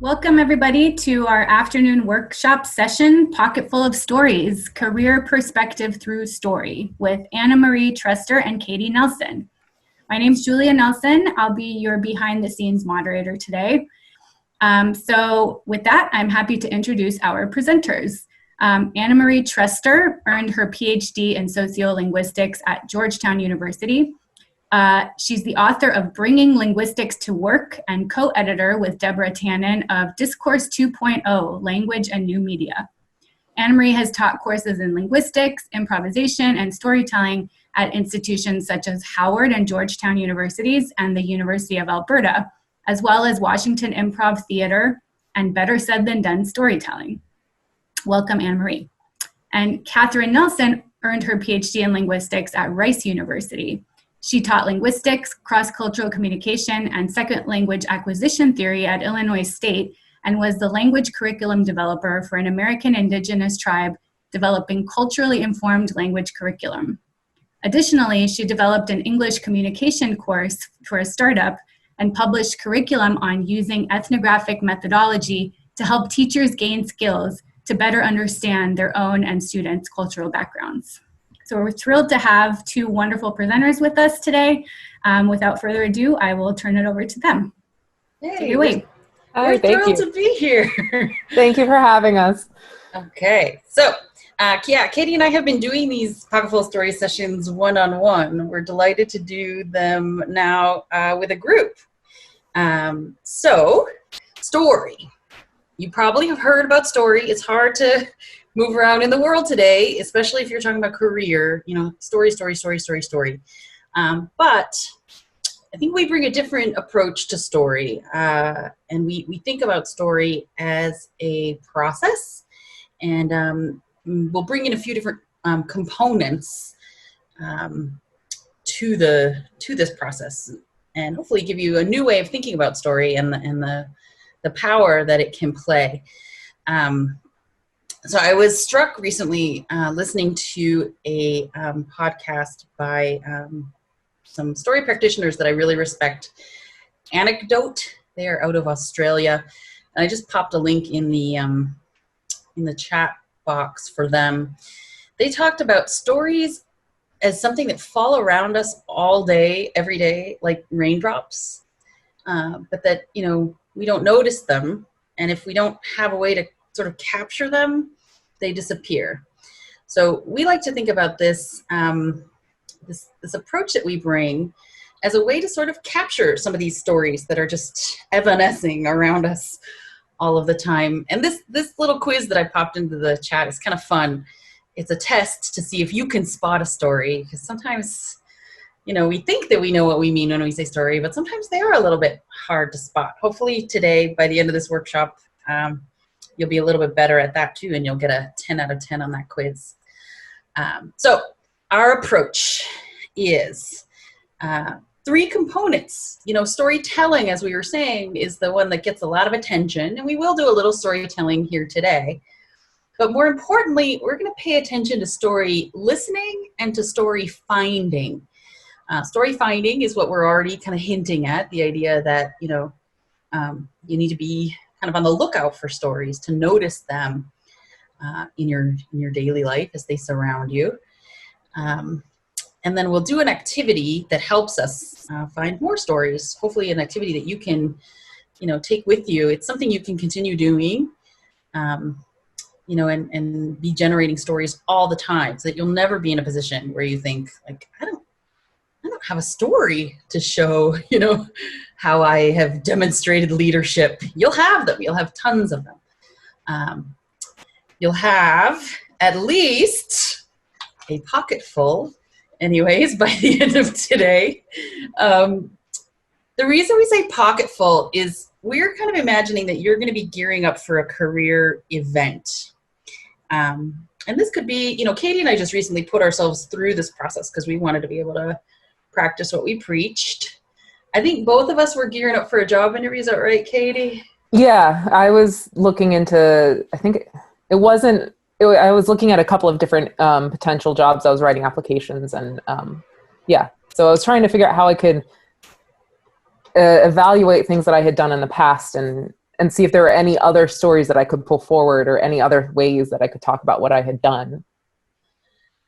Welcome everybody to our afternoon workshop session, Pocketful of Stories, Career Perspective Through Story, with Anna Marie Trester and Katie Nelson. My name's Julia Nelson. I'll be your behind the scenes moderator today. So with that, I'm happy to introduce our presenters. Anna Marie Trester earned her PhD in sociolinguistics at Georgetown University. She's the author of Bringing Linguistics to Work and co-editor with Deborah Tannen of Discourse 2.0, Language and New Media. Anna Marie has taught courses in linguistics, improvisation, and storytelling at institutions such as Howard and Georgetown Universities and the University of Alberta, as well as Washington Improv Theater and Better Said Than Done Storytelling. Welcome, Anna Marie. And Catherine Nelson earned her PhD in linguistics at Rice University. She taught linguistics, cross-cultural communication, and second language acquisition theory at Illinois State and was the language curriculum developer for an American Indigenous tribe developing culturally informed language curriculum. Additionally, she developed an English communication course for a startup and published curriculum on using ethnographic methodology to help teachers gain skills to better understand their own and students' cultural backgrounds. So we're thrilled to have two wonderful presenters with us today. Without further ado, I will turn it over to them. Hey, take it away. We're thrilled to be here. Thank you for having us. Okay, so Katie and I have been doing these Pocketful of Stories sessions one-on-one. We're delighted to do them now with a group. So, story. You probably have heard about story. It's hard to move around in the world today, especially if you're talking about career, story. But I think we bring a different approach to story, and we think about story as a process, and we'll bring in a few different components to this process, and hopefully give you a new way of thinking about story and the power that it can play. So I was struck recently listening to a podcast by some story practitioners that I really respect. Anecdote, they are out of Australia. And I just popped a link in the chat box for them. They talked about stories as something that fall around us all day, every day, like raindrops, but that, we don't notice them. And if we don't have a way to sort of capture them, they disappear. So we like to think about this, this approach that we bring as a way to sort of capture some of these stories that are just evanescing around us all of the time. And this little quiz that I popped into the chat is kind of fun. It's a test to see if you can spot a story, because sometimes, we think that we know what we mean when we say story, but sometimes they are a little bit hard to spot. Hopefully today, by the end of this workshop, you'll be a little bit better at that too, and you'll get a 10 out of 10 on that quiz. So our approach is three components. Storytelling, as we were saying, is the one that gets a lot of attention, and we will do a little storytelling here today. But more importantly, we're going to pay attention to story listening and to story finding. Story finding is what we're already kind of hinting at, the idea that, you need to be kind of on the lookout for stories, to notice them in your daily life as they surround you. And then we'll do an activity that helps us find more stories, hopefully an activity that you can, take with you. It's something you can continue doing, and be generating stories all the time, so that you'll never be in a position where you think, like, I don't have a story to show, how I have demonstrated leadership. You'll have them. You'll have tons of them. You'll have at least a pocket full, anyways, by the end of today. The reason we say pocket full is we're kind of imagining that you're going to be gearing up for a career event. And this could be, Katie and I just recently put ourselves through this process because we wanted to be able to practice what we preached. I think both of us were gearing up for a job interview. Is that right, Katie? Yeah, I was looking into, I was looking at a couple of different potential jobs. I was writing applications and so I was trying to figure out how I could evaluate things that I had done in the past and and see if there were any other stories that I could pull forward or any other ways that I could talk about what I had done.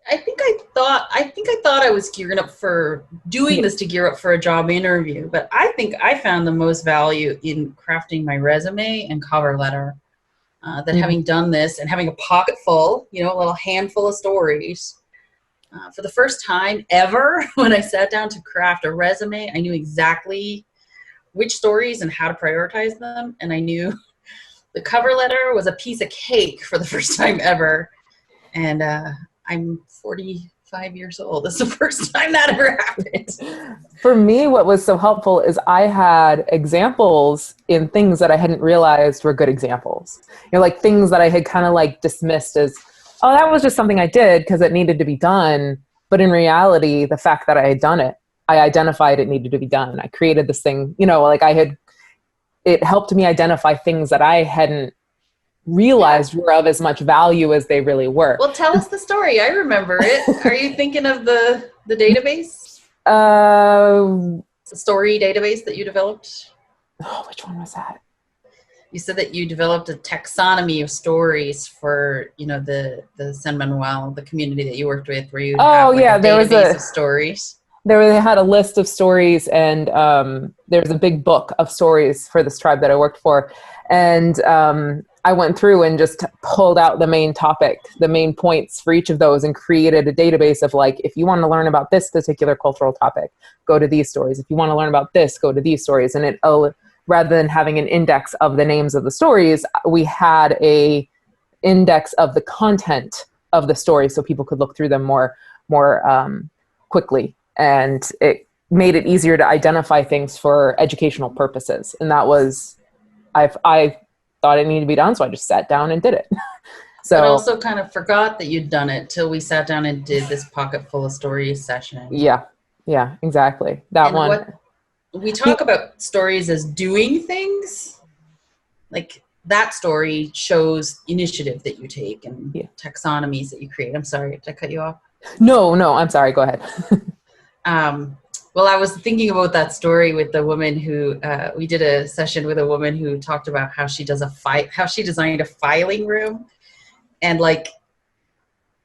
I think I thought I was gearing up for doing this to gear up for a job interview, but I think I found the most value in crafting my resume and cover letter. That having done this and having a pocket full, a little handful of stories, for the first time ever, when I sat down to craft a resume, I knew exactly which stories and how to prioritize them, and I knew the cover letter was a piece of cake for the first time ever. And I'm 45 years old. This is the first time that ever happened. For me, what was so helpful is I had examples in things that I hadn't realized were good examples. Like things that I had kind of like dismissed as, oh, that was just something I did because it needed to be done. But in reality, the fact that I had done it, I identified it needed to be done. I created this thing, it helped me identify things that I hadn't realized were of as much value as they really were. Well, tell us the story. I remember it. Are you thinking of the database? The story database that you developed? Oh, which one was that? You said that you developed a taxonomy of stories for, the San Manuel, the community that you worked with, where you have a database of stories. They had a list of stories, and there was a big book of stories for this tribe that I worked for. And I went through and just pulled out the main topic, the main points for each of those, and created a database of like, if you want to learn about this particular cultural topic, go to these stories. If you want to learn about this, go to these stories. And it, rather than having an index of the names of the stories, we had a index of the content of the story so people could look through them more quickly. And it made it easier to identify things for educational purposes. And that was, I thought it needed to be done, so I just sat down and did it. But also kind of forgot that you'd done it till we sat down and did this Pocketful of Stories session. Yeah, exactly. We talk about stories as doing things. Like that story shows initiative that you take and taxonomies that you create. I'm sorry, did I cut you off? No, I'm sorry. Go ahead. Well, I was thinking about that story with the woman who, we did a session with a woman who talked about how she designed a filing room. And like,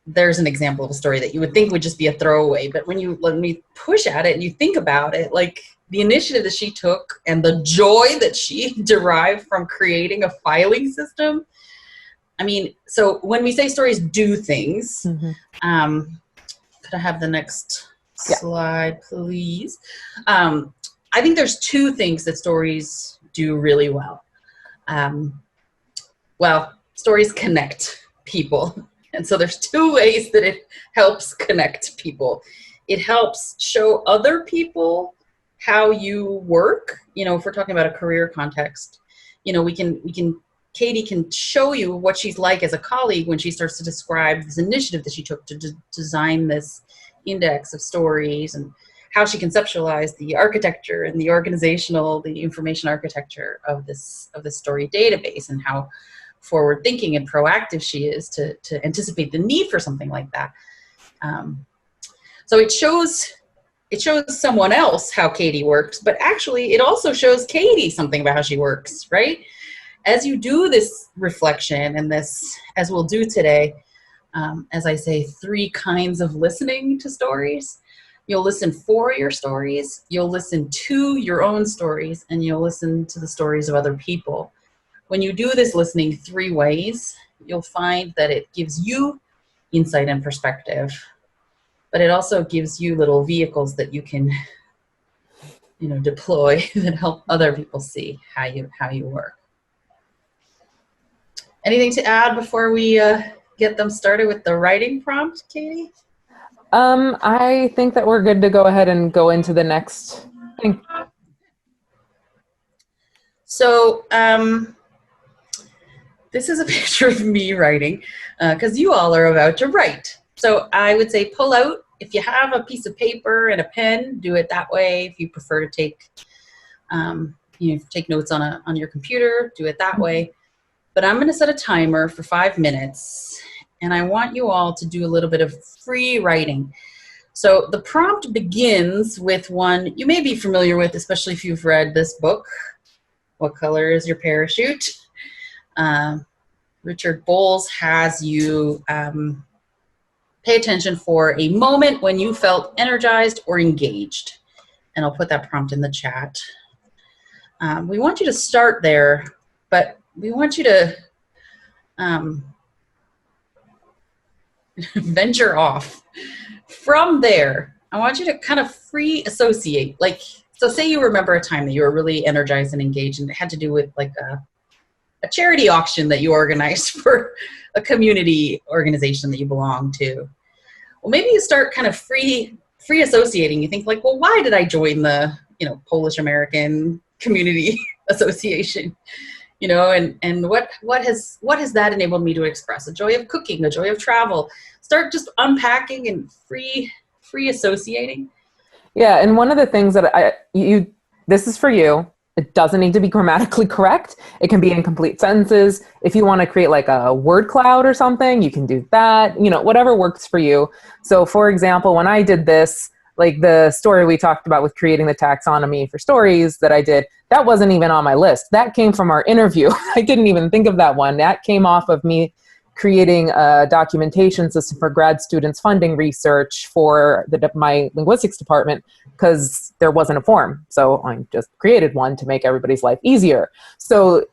there's an example of a story that you would think would just be a throwaway, but when we push at it and you think about it, like the initiative that she took and the joy that she derived from creating a filing system. I mean, so when we say stories do things, could I have the next slide, please? I think there's two things that stories do really well. Stories connect people. And so there's two ways that it helps connect people. It helps show other people how you work. If we're talking about a career context, Katie can show you what she's like as a colleague when she starts to describe this initiative that she took to design this index of stories, and how she conceptualized the architecture and the information architecture of this story database, and how forward thinking and proactive she is to anticipate the need for something like that. So it shows someone else how Katie works, but actually it also shows Katie something about how she works, right? As you do this reflection, and this, as we'll do today, as I say, 3 kinds of listening to stories. You'll listen for your stories, you'll listen to your own stories, and you'll listen to the stories of other people. When you do this listening 3 ways, you'll find that it gives you insight and perspective, but it also gives you little vehicles that you can, deploy that help other people see how you work. Anything to add before we get them started with the writing prompt, Katie? I think that we're good to go ahead and go into the next thing. So this is a picture of me writing, because you all are about to write. So I would say pull out, if you have a piece of paper and a pen, do it that way. If you prefer to take notes on your computer, do it that way. But I'm going to set a timer for 5 minutes, and I want you all to do a little bit of free writing. So the prompt begins with one you may be familiar with, especially if you've read this book, What color is your parachute? Richard Bowles has you pay attention for a moment when you felt energized or engaged. And I'll put that prompt in the chat. We want you to start there, but we want you to venture off. From there, I want you to kind of free associate. Like, so say you remember a time that you were really energized and engaged, and it had to do with like a charity auction that you organized for a community organization that you belong to. Well, maybe you start kind of free associating. You think like, well, why did I join the, Polish American Community Association? And what has that enabled me to express? A joy of cooking, a joy of travel. Start just unpacking and free associating. Yeah, and one of the things that this is for you. It doesn't need to be grammatically correct. It can be incomplete sentences. If you want to create like a word cloud or something, you can do that. Whatever works for you. So for example, when I did this, like the story we talked about with creating the taxonomy for stories that I did, that wasn't even on my list. That came from our interview. I didn't even think of that one. That came off of me creating a documentation system for grad students funding research for my linguistics department, because there wasn't a form. So I just created one to make everybody's life easier. So,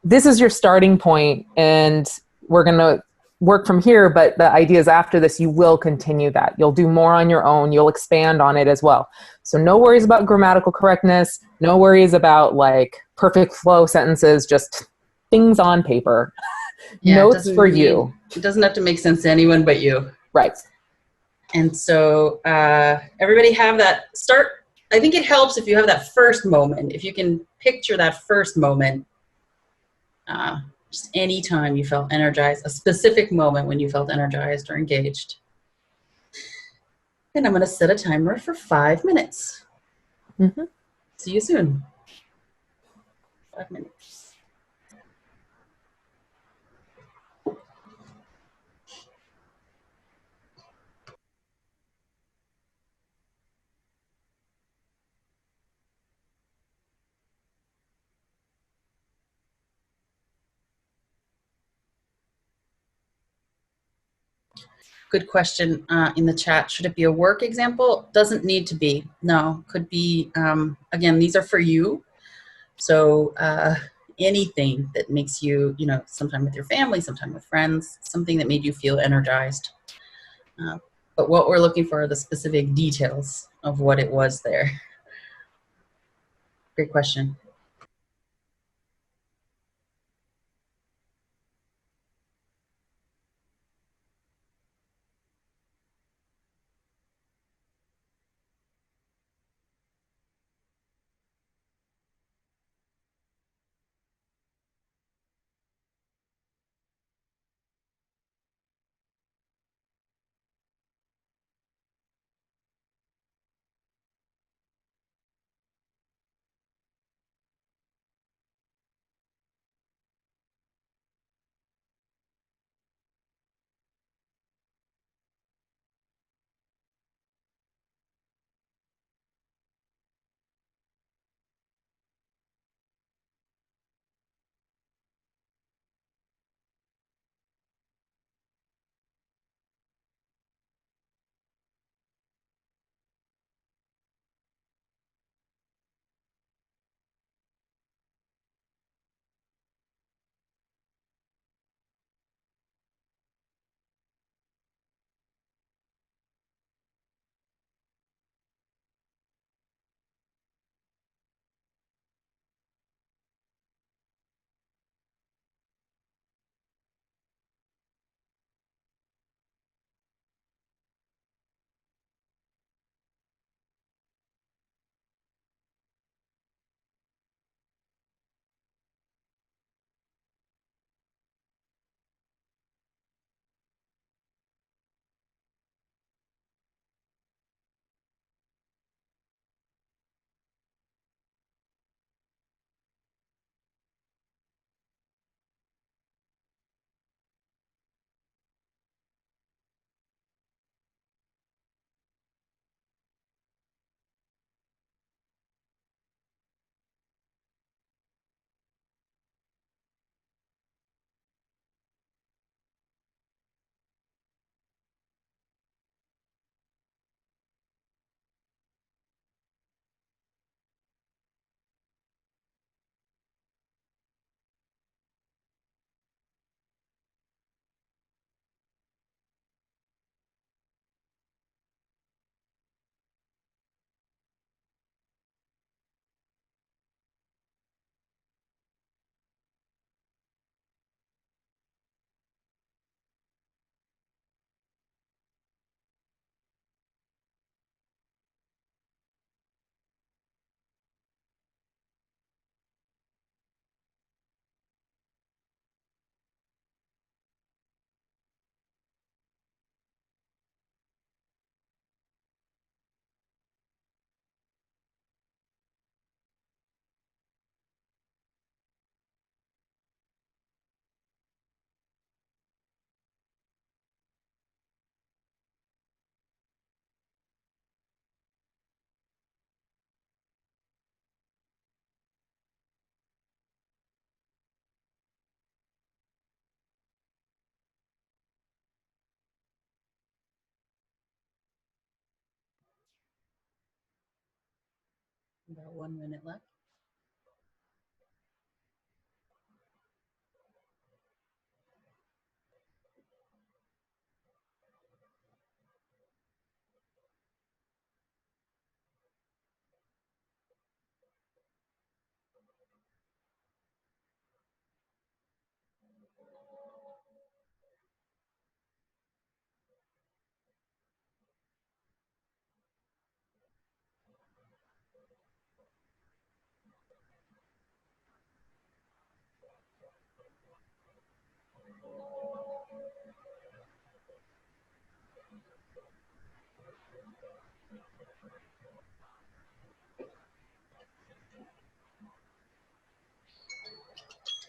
this is your starting point, and we're going to work from here. But the idea is after this, you will continue that. You'll do more on your own. You'll expand on it as well. So no worries about grammatical correctness. No worries about like perfect flow sentences, just things on paper. Yeah, Notes for you. It doesn't have to make sense to anyone but you. Right. And so everybody have that start. I think it helps if you have that first moment. If you can picture that first moment, just any time you felt energized, a specific moment when you felt energized or engaged. And I'm going to set a timer for 5 minutes. Mm-hmm. See you soon. 5 minutes. Good question in the chat. Should it be a work example? Doesn't need to be. No, could be. Again, these are for you. So anything that makes you, sometime with your family, sometime with friends, something that made you feel energized. But what we're looking for are the specific details of what it was there. Great question. 1 minute left.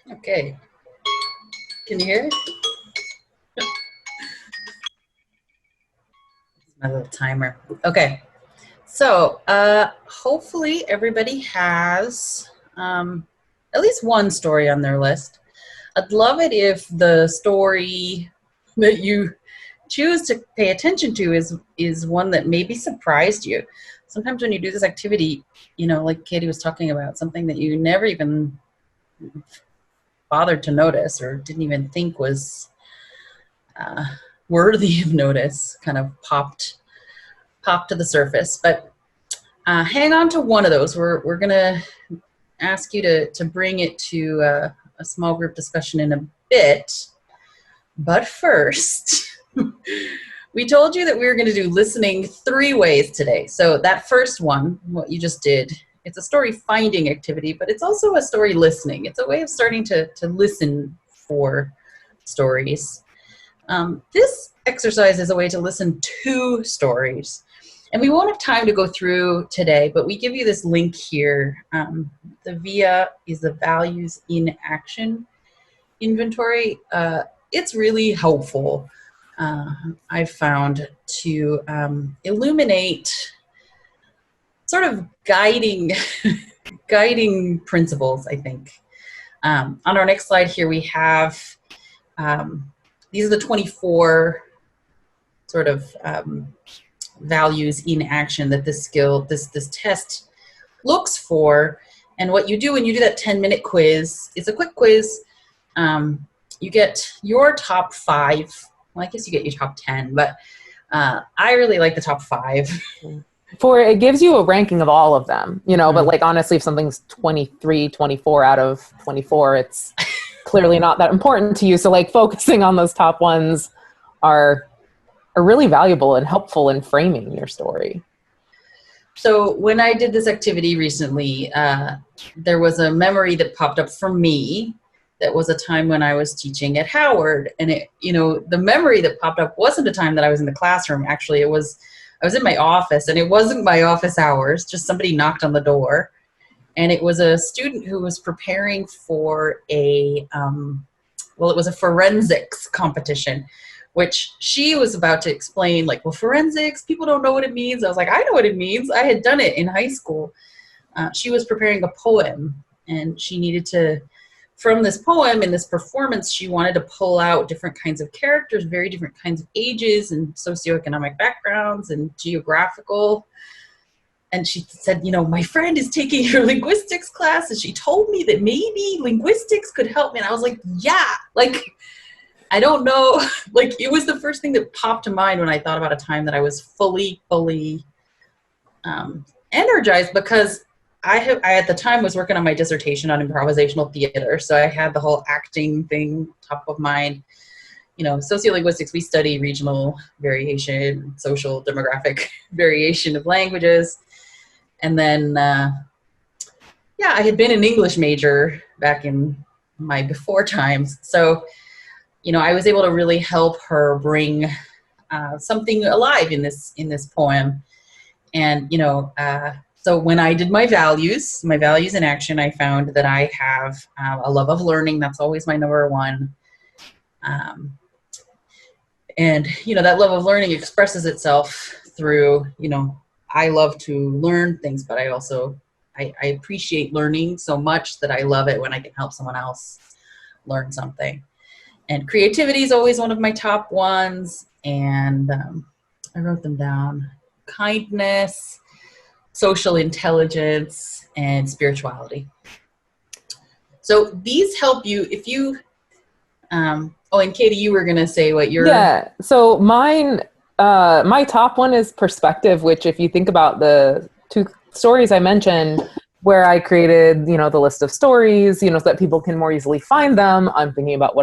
Okay. Can you hear it? It's my little timer. Okay. So hopefully everybody has at least one story on their list. I'd love it if the story that you choose to pay attention to is one that maybe surprised you. Sometimes when you do this activity, you know, like Katie was talking about, something that you never even bothered to notice or didn't even think was worthy of notice kind of popped to the surface. But hang on to one of those. We're going to ask you to bring it to a small group discussion in a bit. But first, we told you that we were going to do listening 3 ways today. So that first one, what you just did, it's a story finding activity, but it's also a story listening. It's a way of starting to listen for stories. This exercise is a way to listen to stories. And we won't have time to go through today, but we give you this link here. The VIA is the Values in Action inventory. It's really helpful, I've found, to illuminate sort of guiding principles, I think. On our next slide here, we have, these are the 24 sort of values in action that this test looks for. And what you do when you do that 10-minute quiz, it's a quick quiz. You get your top 5. Well, I guess you get your top 10, but I really like the top 5. It gives you a ranking of all of them, you know, but like honestly, if something's 23, 24 out of 24, it's clearly not that important to you. So like focusing on those top ones are really valuable and helpful in framing your story. So when I did this activity recently, there was a memory that popped up for me. That was a time when I was teaching at Howard, and it, you know, the memory that popped up wasn't a time that I was in the classroom. Actually, I was in my office, and it wasn't my office hours. Just somebody knocked on the door, and it was a student who was preparing for a it was a forensics competition, which she was about to explain, like, well, forensics, people don't know what it means. I was like, I know what it means. I had done it in high school. She was preparing a poem, and she needed to, from this poem and this performance, she wanted to pull out different kinds of characters, very different kinds of ages and socioeconomic backgrounds and geographical. And she said, you know, my friend is taking your linguistics class, and she told me that maybe linguistics could help me. And I was like, yeah, like, I don't know. Like, it was the first thing that popped to mind when I thought about a time that I was fully energized, because I at the time was working on my dissertation on improvisational theater. So I had the whole acting thing top of mind. You know, sociolinguistics, we study regional variation, social demographic variation of languages. And then, I had been an English major back in my before times. So, you know, I was able to really help her bring something alive in this poem. And, you know, so when I did my values in action, I found that I have a love of learning. That's always my number one. And, you know, that love of learning expresses itself through, you know, I love to learn things, but I also, I appreciate learning so much that I love it when I can help someone else learn something. And creativity is always one of my top ones. And I wrote them down. Kindness, social intelligence, and spirituality. So these help you if you, and Katie, you were going to say what your... Yeah, so mine, my top one is perspective, which if you think about the two stories I mentioned, where I created, the list of stories, so that people can more easily find them. I'm thinking about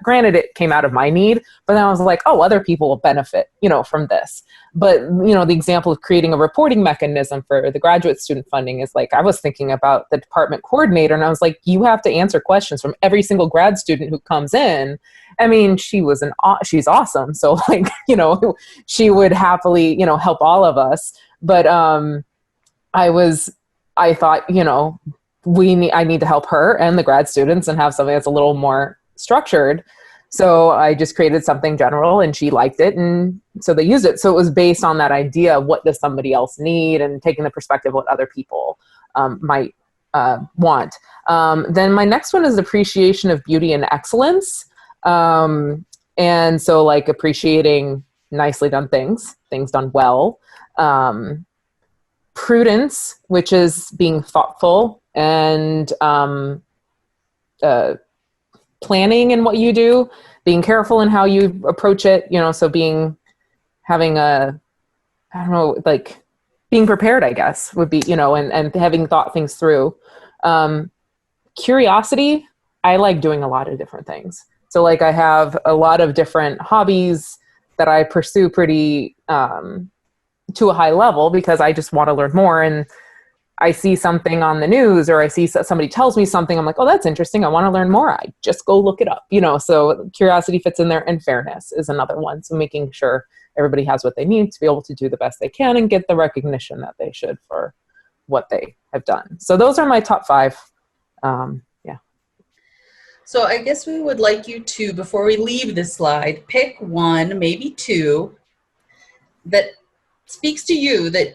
granted, it came out of my need, but then I was like, oh, other people will benefit, from this. But, the example of creating a reporting mechanism for the graduate student funding is like, I was thinking about the department coordinator, and I was like, you have to answer questions from every single grad student who comes in. I mean, she's awesome. So like, she would happily, help all of us. But, I thought, I need to help her and the grad students and have something that's a little more structured. So I just created something general and she liked it. And so they used it. So it was based on that idea of what does somebody else need and taking the perspective of what other people might want. Then my next one is appreciation of beauty and excellence. And so like appreciating nicely done things done well. Prudence, which is being thoughtful and planning in what you do, being careful in how you approach it, so being prepared, I guess, would be, and having thought things through. Curiosity, I like doing a lot of different things. So like I have a lot of different hobbies that I pursue pretty to a high level because I just want to learn more. And I see something on the news or I see somebody tells me something. I'm like, oh, that's interesting. I want to learn more. I just go look it up, so curiosity fits in there, and fairness is another one. So making sure everybody has what they need to be able to do the best they can and get the recognition that they should for what they have done. So those are my top 5. Yeah. So I guess we would like you to, before we leave this slide, pick one, maybe 2 that speaks to you that,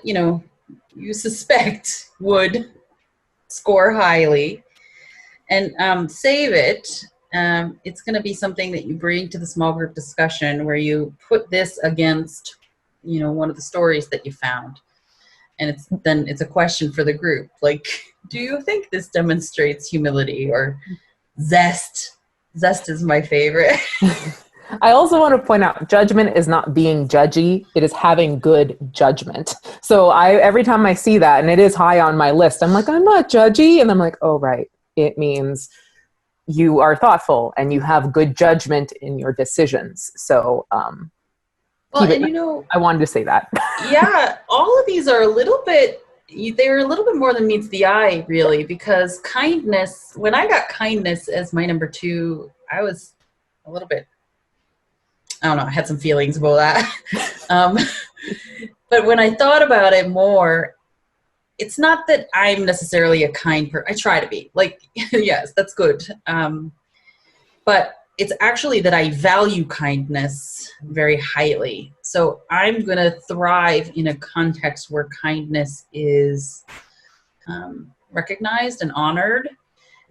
you suspect would score highly, and save it. It's going to be something that you bring to the small group discussion where you put this against, one of the stories that you found. And it's a question for the group. Like, do you think this demonstrates humility or zest? Zest is my favorite. I also want to point out, judgment is not being judgy. It is having good judgment. So every time I see that, and it is high on my list, I'm like, I'm not judgy. And I'm like, oh, right. It means you are thoughtful and you have good judgment in your decisions. So, well, and I wanted to say that. Yeah, all of these are they're a little bit more than meets the eye, really, because kindness, when I got kindness as my number 2, I was a little bit, I don't know, I had some feelings about that. But when I thought about it more, it's not that I'm necessarily a kind person. I try to be. Like, yes, that's good. But it's actually that I value kindness very highly. So I'm going to thrive in a context where kindness is recognized and honored.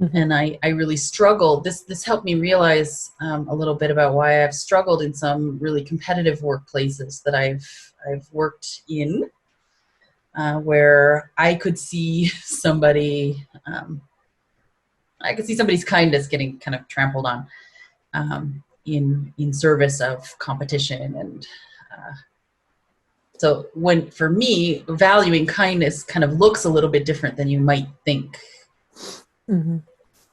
Mm-hmm. And I really struggle. This helped me realize a little bit about why I've struggled in some really competitive workplaces that I've worked in, where I could see somebody's kindness getting kind of trampled on. In service of competition. And so for me, valuing kindness kind of looks a little bit different than you might think. Mm-hmm.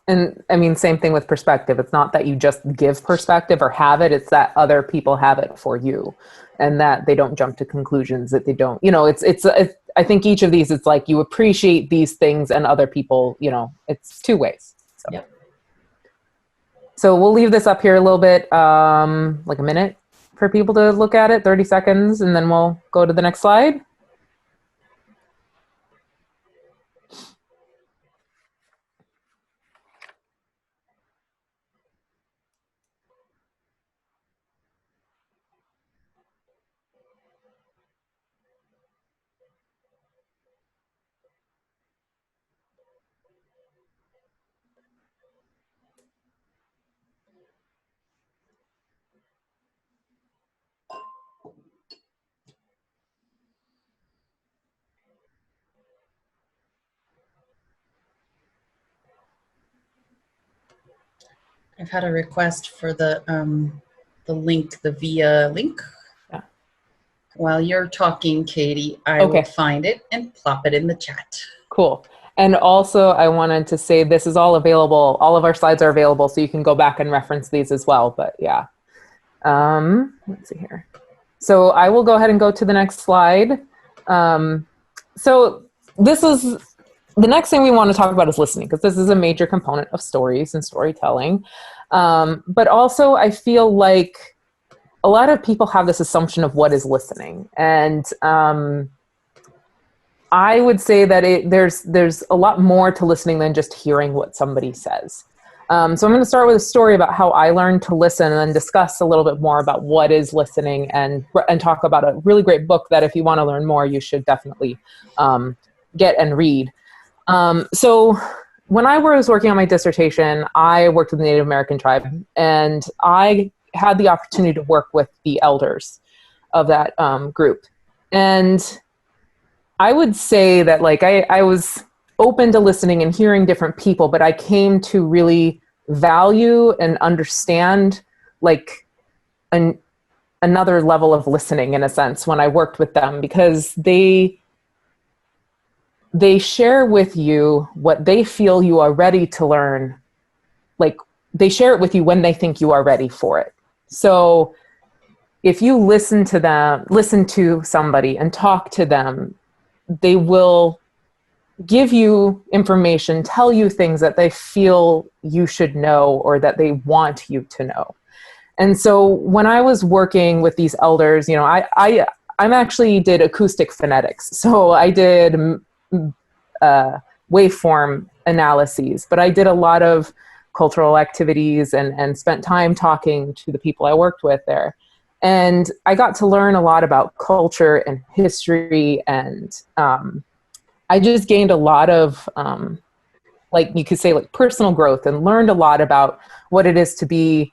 And I mean, same thing with perspective. It's not that you just give perspective or have it. It's that other people have it for you and that they don't jump to conclusions, that they don't, it's I think each of these, it's like you appreciate these things and other people, it's 2 ways. So. Yep. So we'll leave this up here a little bit, like a minute for people to look at it, 30 seconds, and then we'll go to the next slide. I've had a request for the link, the via link. Yeah. While you're talking, Katie, I will find it and plop it in the chat. Cool. And also I wanted to say this is all available. All of our slides are available, so you can go back and reference these as well. But yeah. Let's see here. So I will go ahead and go to the next slide. So this is the next thing we want to talk about is listening, because this is a major component of stories and storytelling. But also I feel like a lot of people have this assumption of what is listening. And I would say that there's a lot more to listening than just hearing what somebody says. So I'm going to start with a story about how I learned to listen, and then discuss a little bit more about what is listening, and talk about a really great book that if you want to learn more, you should definitely get and read. So when I was working on my dissertation, I worked with the Native American tribe, and I had the opportunity to work with the elders of that group. And I would say that like I was open to listening and hearing different people, but I came to really value and understand like another level of listening, in a sense, when I worked with them, because they share with you what they feel you are ready to learn. Like they share it with you when they think you are ready for it. So if you listen to somebody and talk to them, they will give you information, tell you things that they feel you should know or that they want you to know. And so when I was working with these elders, you know, I actually did acoustic phonetics. So I did waveform analyses, but I did a lot of cultural activities and spent time talking to the people I worked with there. And I got to learn a lot about culture and history, and I just gained a lot of, like you could say, like personal growth, and learned a lot about what it is to be,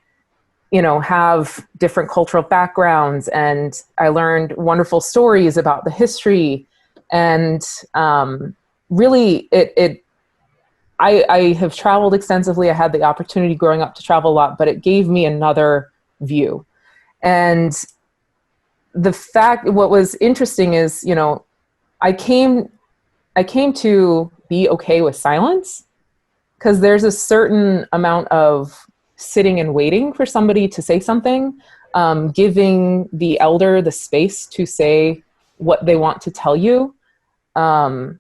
you know, have different cultural backgrounds. And I learned wonderful stories about the history. And really, I have traveled extensively. I had the opportunity growing up to travel a lot, but it gave me another view. And what was interesting is, you know, I came to be okay with silence, because there's a certain amount of sitting and waiting for somebody to say something, giving the elder the space to say what they want to tell you. And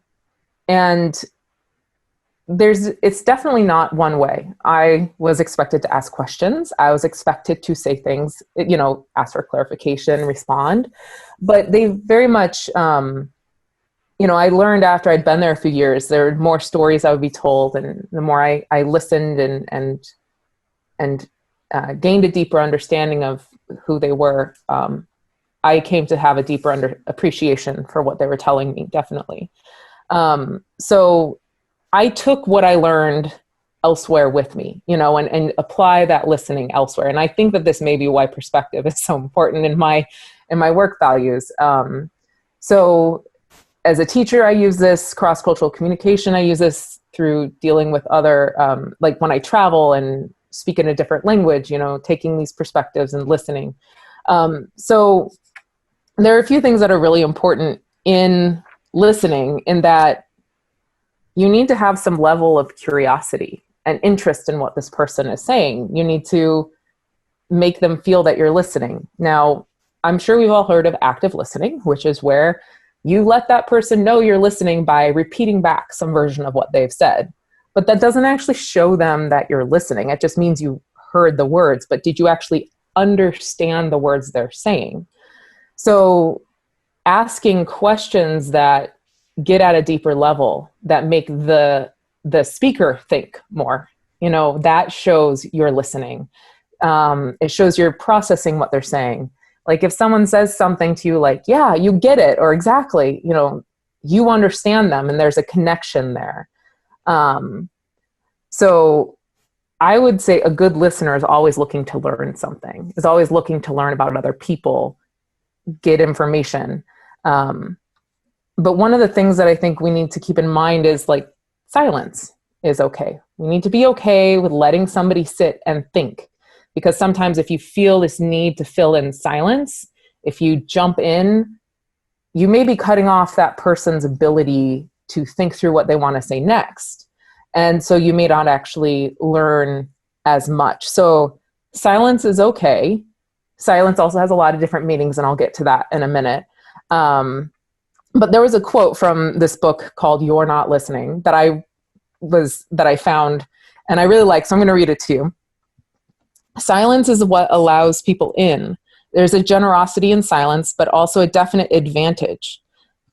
it's definitely not one way. I was expected to ask questions. I was expected to say things, you know, ask for clarification, respond. But they very much, you know, I learned after I'd been there a few years, there were more stories I would be told. And the more I listened and gained a deeper understanding of who they were, I came to have a deeper appreciation for what they were telling me, definitely. So I took what I learned elsewhere with me, you know, and apply that listening elsewhere. And I think that this may be why perspective is so important in my work values. So as a teacher, I use this cross-cultural communication. I use this through dealing with other, like when I travel and speak in a different language, you know, taking these perspectives and listening. So there are a few things that are really important in listening, in that you need to have some level of curiosity and interest in what this person is saying. You need to make them feel that you're listening. Now, I'm sure we've all heard of active listening, which is where you let that person know you're listening by repeating back some version of what they've said. But that doesn't actually show them that you're listening. It just means you heard the words, but did you actually understand the words they're saying? So asking questions that get at a deeper level, that make the speaker think more, you know, that shows you're listening. It shows you're processing what they're saying. Like if someone says something to you like, yeah, you get it, or exactly, you know, you understand them and there's a connection there. So I would say a good listener is always looking to learn something, is always looking to learn about other people, get information. But one of the things that I think we need to keep in mind is like silence. is okay. We need to be okay with letting somebody sit and think, because sometimes if you feel this need to fill in silence, if you jump in, you may be cutting off that person's ability to think through what they want to say next. And so you may not actually learn as much. So silence is okay. Silence also has a lot of different meanings, and I'll get to that in a minute. But there was a quote from this book called You're Not Listening that I found and I really like, so I'm going to read it to you. Silence is what allows people in. There's a generosity in silence, but also a definite advantage.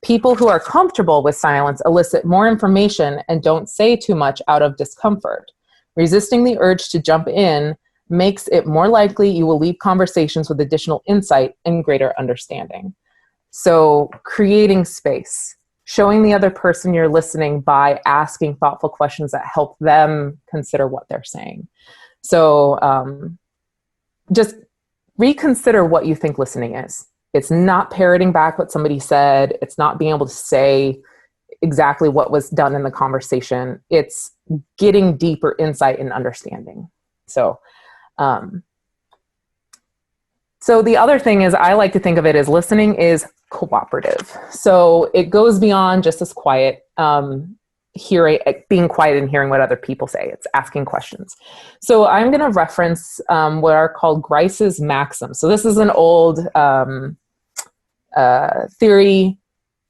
People who are comfortable with silence elicit more information and don't say too much out of discomfort. Resisting the urge to jump in makes it more likely you will leave conversations with additional insight and greater understanding. So creating space, showing the other person you're listening by asking thoughtful questions that help them consider what they're saying. So just reconsider what you think listening is. It's not parroting back what somebody said. It's not being able to say exactly what was done in the conversation. It's getting deeper insight and understanding. So the other thing is, I like to think of it as listening is cooperative. So it goes beyond just as quiet, being quiet and hearing what other people say. It's asking questions. So I'm going to reference what are called Grice's maxims. So this is an old theory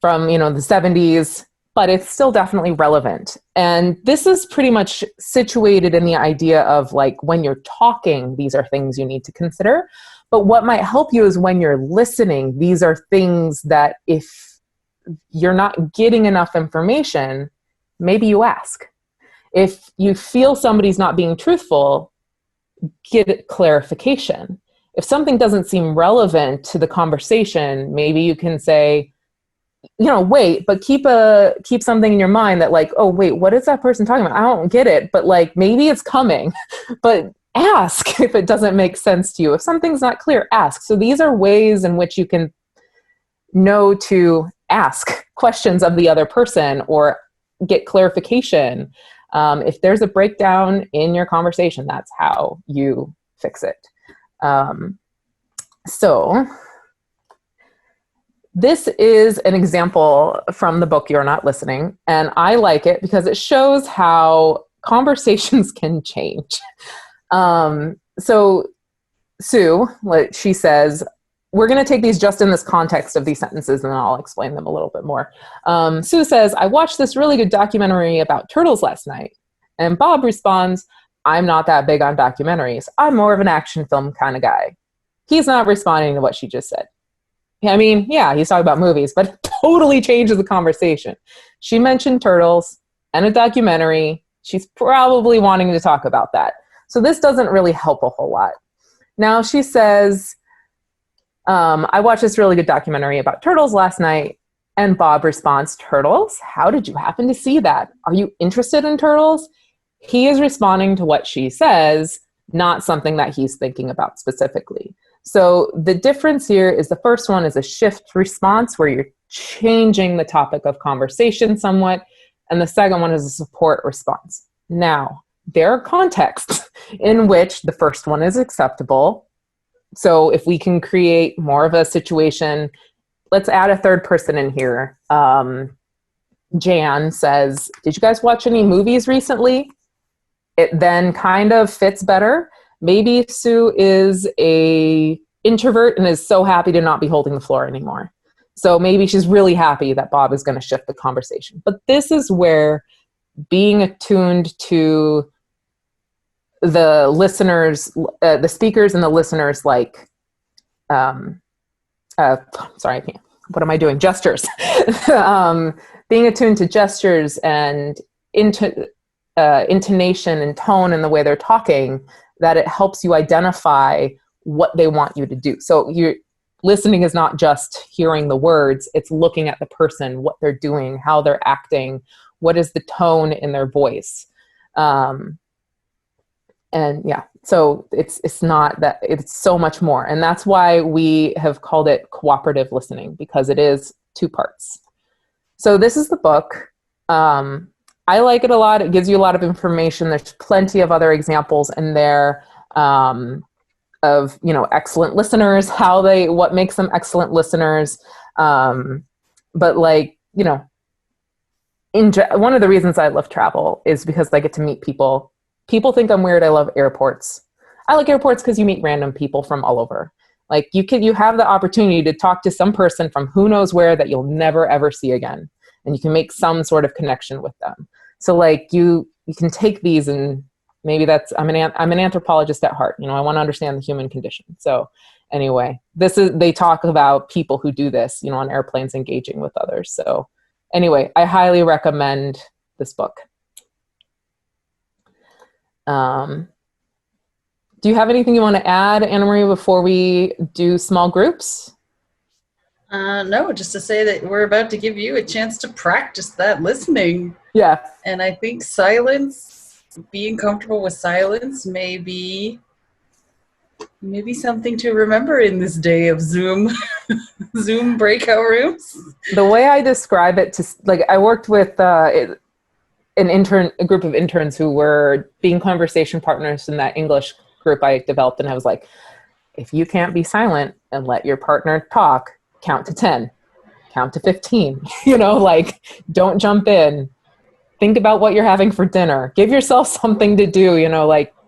from the 70s, but it's still definitely relevant. And this is pretty much situated in the idea of, like, when you're talking, these are things you need to consider. But what might help you is when you're listening, these are things that if you're not getting enough information, maybe you ask. If you feel somebody's not being truthful, get clarification. If something doesn't seem relevant to the conversation, maybe you can say, wait, but keep something in your mind that, like, oh, wait, what is that person talking about? I don't get it, but, like, maybe it's coming. But ask if it doesn't make sense to you. If something's not clear, ask. So these are ways in which you can know to ask questions of the other person or get clarification. If there's a breakdown in your conversation, that's how you fix it. So this is an example from the book You're Not Listening, and I like it because it shows how conversations can change. So Sue, she says, we're going to take these just in this context of these sentences, and then I'll explain them a little bit more. Sue says, I watched this really good documentary about turtles last night. And Bob responds, I'm not that big on documentaries. I'm more of an action film kind of guy. He's not responding to what she just said. I mean, yeah, he's talking about movies, but it totally changes the conversation. She mentioned turtles and a documentary. She's probably wanting to talk about that. So this doesn't really help a whole lot. Now she says, I watched this really good documentary about turtles last night. And Bob responds, turtles? How did you happen to see that? Are you interested in turtles? He is responding to what she says, not something that he's thinking about specifically. So the difference here is the first one is a shift response where you're changing the topic of conversation somewhat. And the second one is a support response. Now, there are contexts in which the first one is acceptable. So if we can create more of a situation, let's add a third person in here. Jan says, did you guys watch any movies recently? It then kind of fits better. Maybe Sue is a introvert and is so happy to not be holding the floor anymore. So maybe she's really happy that Bob is going to shift the conversation. But this is where being attuned to the listeners, the speakers and the listeners, like, sorry, I can't. What am I doing? Gestures. Being attuned to gestures and intonation and tone and the way they're talking, that it helps you identify what they want you to do. So listening is not just hearing the words, it's looking at the person, what they're doing, how they're acting, what is the tone in their voice. And yeah, so it's not that, it's so much more. And that's why we have called it cooperative listening, because it is two parts. So this is the book. I like it a lot. It gives you a lot of information. There's plenty of other examples in there of, excellent listeners, what makes them excellent listeners. But like, one of the reasons I love travel is because I get to meet people. People think I'm weird. I love airports. I like airports because you meet random people from all over. Like you have the opportunity to talk to some person from who knows where that you'll never ever see again. And you can make some sort of connection with them. So like you can take these, and maybe I'm an anthropologist at heart. I want to understand the human condition. So anyway, they talk about people who do this, on airplanes engaging with others. So anyway, I highly recommend this book. Do you have anything you want to add, Anna Marie, before we do small groups? No, just to say that we're about to give you a chance to practice that listening. Yeah. And I think silence, being comfortable with silence may be something to remember in this day of Zoom breakout rooms. The way I describe it I worked with a group of interns who were being conversation partners in that English group I developed. And I was like, if you can't be silent and let your partner talk, count to 10, count to 15, don't jump in. Think about what you're having for dinner. Give yourself something to do,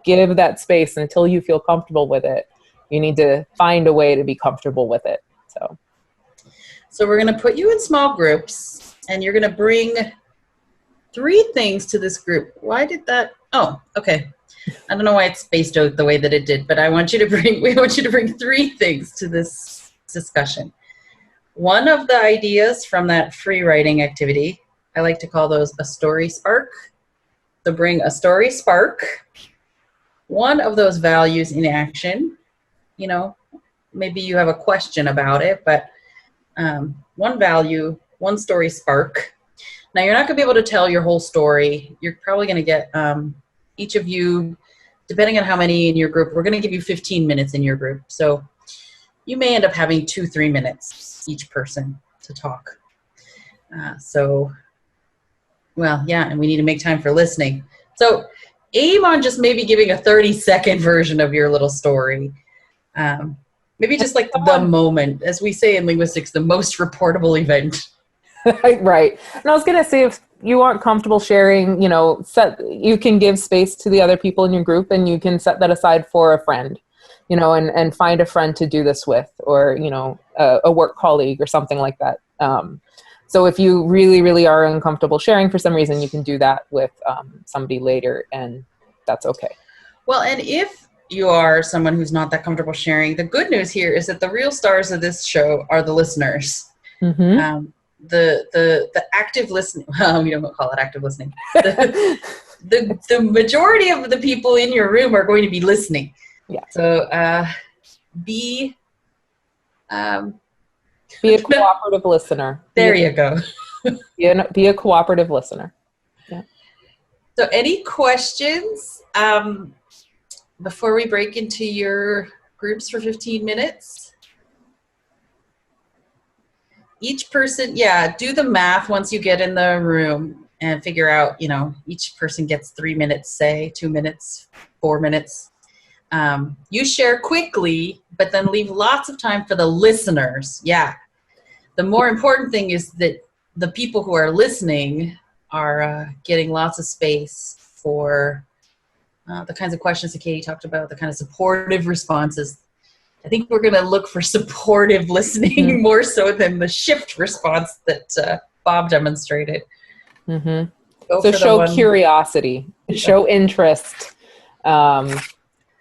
give that space until you feel comfortable with it. You need to find a way to be comfortable with it. So we're going to put you in small groups, and you're going to bring 3 things to this group. Why did that? Oh, okay. I don't know why it's spaced out the way that it did, but we want you to bring 3 things to this discussion. One of the ideas from that free writing activity, I like to call those a story spark. So bring a story spark, one of those values in action. Maybe you have a question about it, but one value, one story spark. Now, you're not going to be able to tell your whole story. You're probably going to get each of you, depending on how many in your group, we're going to give you 15 minutes in your group. So you may end up having 2-3 minutes each person to talk. And we need to make time for listening. So aim on just maybe giving a 30-second version of your little story. Maybe just like the moment, as we say in linguistics, the most reportable event. Right. And I was going to say, if you aren't comfortable sharing, you can give space to the other people in your group, and you can set that aside for a friend, and find a friend to do this with, or, a work colleague or something like that. So if you really, really are uncomfortable sharing for some reason, you can do that with somebody later, and that's okay. Well, and if you are someone who's not that comfortable sharing, the good news here is that the real stars of this show are the listeners. Mm-hmm. The active listening, well, we don't call it active listening. The majority of the people in your room are going to be listening. Yeah. So be a cooperative listener. There you go. Be a cooperative listener. Yeah. So any questions before we break into your groups for 15 minutes? Each person, do the math once you get in the room and figure out, each person gets 3 minutes, say 2 minutes, 4 minutes. You share quickly, but then leave lots of time for the listeners. Yeah. The more important thing is that the people who are listening are getting lots of space for the kinds of questions that Katie talked about, the kind of supportive responses. I think we're going to look for supportive listening more so than the shift response that Bob demonstrated. Mm-hmm. So show curiosity, show interest.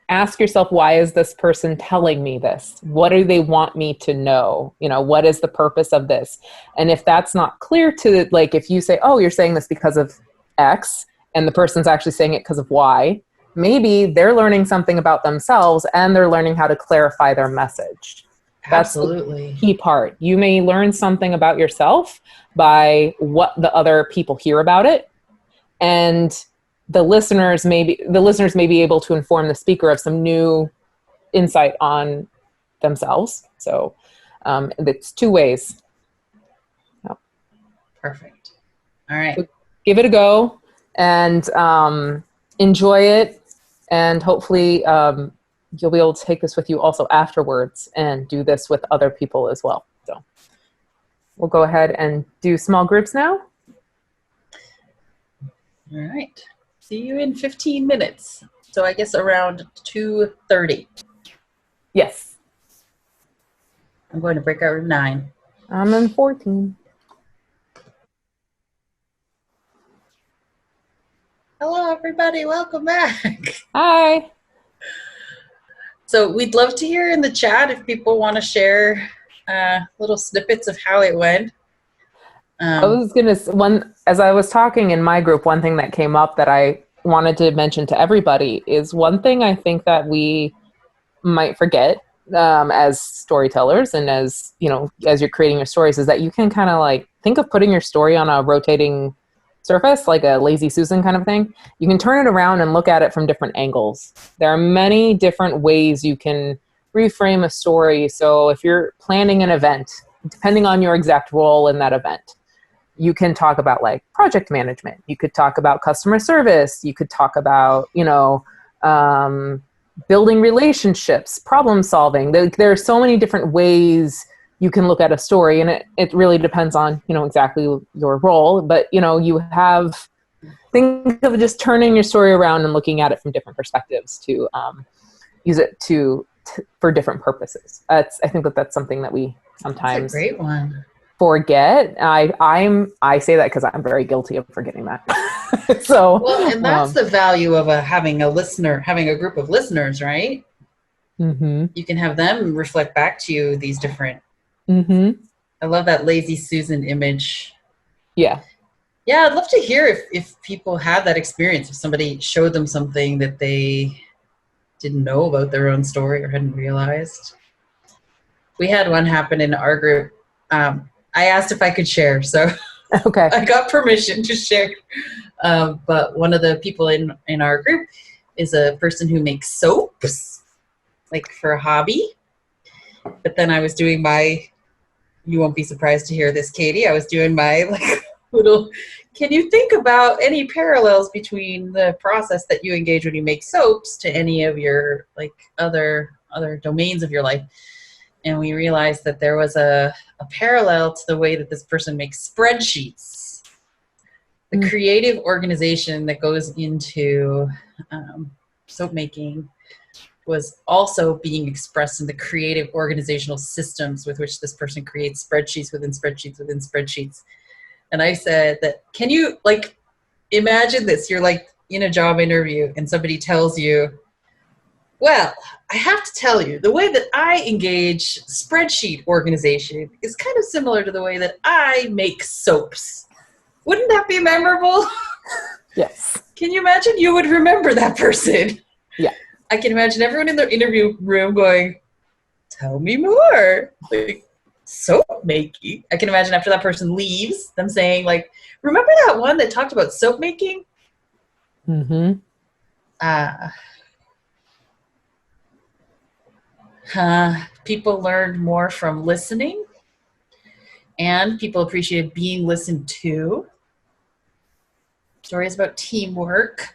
Ask yourself, why is this person telling me this? What do they want me to know? What is the purpose of this? And if that's not clear to, if you say, oh, you're saying this because of X, and the person's actually saying it because of Y, maybe they're learning something about themselves, and they're learning how to clarify their message. Absolutely. That's the key part. You may learn something about yourself by what the other people hear about it, and the listeners may be able to inform the speaker of some new insight on themselves. So it's 2 ways. Perfect. All right. So give it a go. and enjoy it. And hopefully you'll be able to take this with you also afterwards and do this with other people as well. So we'll go ahead and do small groups now. All right. See you in 15 minutes. So I guess around 2:30. Yes. I'm going to breakout room 9. I'm in 14. Hello, everybody. Welcome back. Hi. So we'd love to hear in the chat if people want to share little snippets of how it went. I was going to, as I was talking in my group, one thing that came up that I wanted to mention to everybody is one thing I think that we might forget as storytellers and as, as you're creating your stories, is that you can kind of like think of putting your story on a rotating surface, like a lazy Susan kind of thing. You can turn it around and look at it from different angles. There are many different ways you can reframe a story. So if you're planning an event, depending on your exact role in that event, you can talk about like project management. You could talk about customer service. You could talk about, building relationships, problem solving. There are so many different ways you can look at a story, and it really depends on, exactly your role. But, think of just turning your story around and looking at it from different perspectives to use it for different purposes. I think that's something that we sometimes That's a great one. Forget. I say that because I'm very guilty of forgetting that. So, well, and that's the value of having a group of listeners, right? Mm-hmm. You can have them reflect back to you these different. Mm-hmm. I love that lazy Susan image. Yeah. Yeah, I'd love to hear if people had that experience, if somebody showed them something that they didn't know about their own story or hadn't realized. We had one happen in our group. I asked if I could share, so okay. I got permission to share. But one of the people in our group is a person who makes soaps, like for a hobby. But then I was doing you won't be surprised to hear this, Katie, I was doing my little, can you think about any parallels between the process that you engage when you make soaps to any of your other domains of your life? And we realized that there was a parallel to the way that this person makes spreadsheets. The creative organization that goes into soap making was also being expressed in the creative organizational systems with which this person creates spreadsheets within spreadsheets within spreadsheets. And I said that, can you imagine this? You're in a job interview and somebody tells you, well, I have to tell you, the way that I engage spreadsheet organization is kind of similar to the way that I make soaps. Wouldn't that be memorable? Yes. Can you imagine? You would remember that person. Yeah. I can imagine everyone in the interview room going, tell me more. Soap making. I can imagine after that person leaves, them saying, remember that one that talked about soap making? Mm-hmm. People learned more from listening, and people appreciated being listened to. Stories about teamwork.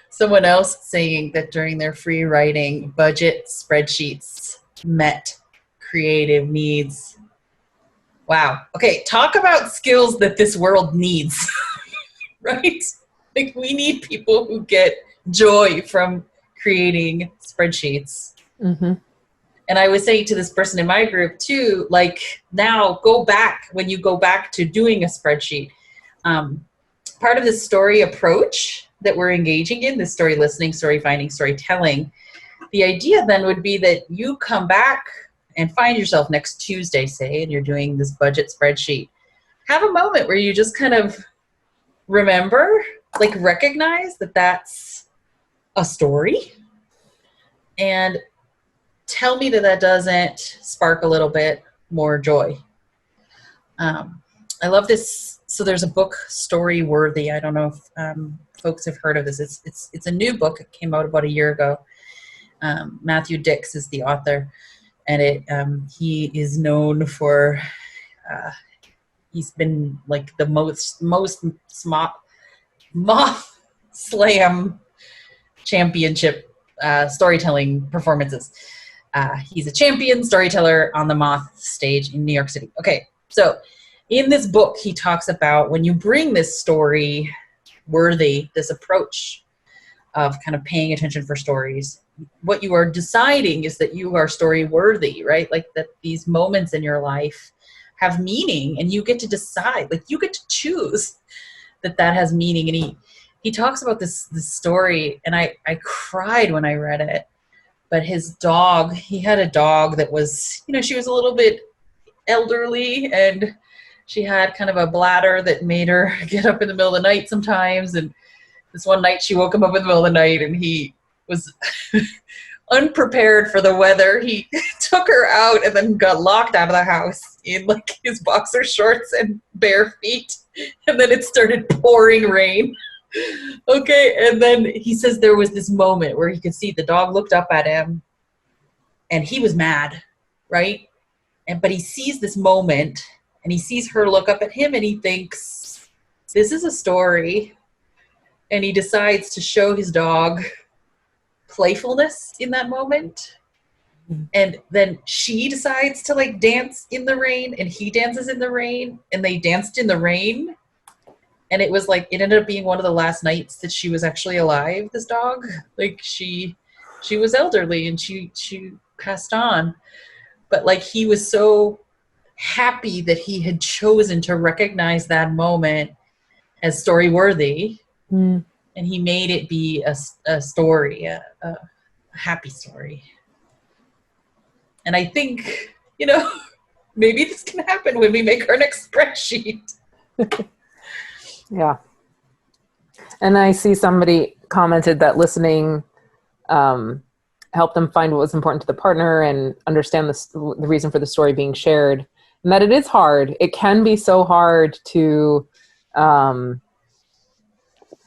Someone else saying that during their free writing, budget spreadsheets met creative needs. Wow. Okay, talk about skills that this world needs, right? We need people who get joy from creating spreadsheets. Mm-hmm. And I was saying to this person in my group too, now when you go back to doing a spreadsheet, part of the story approach that we're engaging in, the story listening, story finding, storytelling, the idea then would be that you come back and find yourself next Tuesday, say, and you're doing this budget spreadsheet. Have a moment where you just kind of remember, recognize that that's a story, and tell me that doesn't spark a little bit more joy. I love this. So there's a book, Story Worthy. I don't know if folks have heard of this. It's a new book. It came out about a year ago. Matthew Dix is the author, and he is known for he's been like the most moth slam championship storytelling performances. He's a champion storyteller on the Moth stage in New York City. Okay, so in this book, he talks about when you bring this story worthy, this approach of kind of paying attention for stories, what you are deciding is that you are story worthy, right? Like that these moments in your life have meaning and you get to decide, like you get to choose that has meaning. And he talks about this story, and I cried when I read it. But his dog, he had a dog that was, she was a little bit elderly, and she had kind of a bladder that made her get up in the middle of the night sometimes. And this one night she woke him up in the middle of the night, and he was unprepared for the weather. He took her out and then got locked out of the house in like his boxer shorts and bare feet. And then it started pouring rain. Okay, and then he says there was this moment where he could see the dog looked up at him and he was mad, right? But he sees this moment and he sees her look up at him and he thinks, this is a story. And he decides to show his dog playfulness in that moment. And then she decides to like dance in the rain, and he dances in the rain, and they danced in the rain. And it was like, it ended up being one of the last nights that she was actually alive, this dog. Like she was elderly and she passed on. But like he was so happy that he had chosen to recognize that moment as story worthy. And he made it be a story, a happy story. And I think, maybe this can happen when we make our next spreadsheet. Yeah. And I see somebody commented that listening helped them find what was important to the partner and understand the reason for the story being shared. And that it is hard. It can be so hard to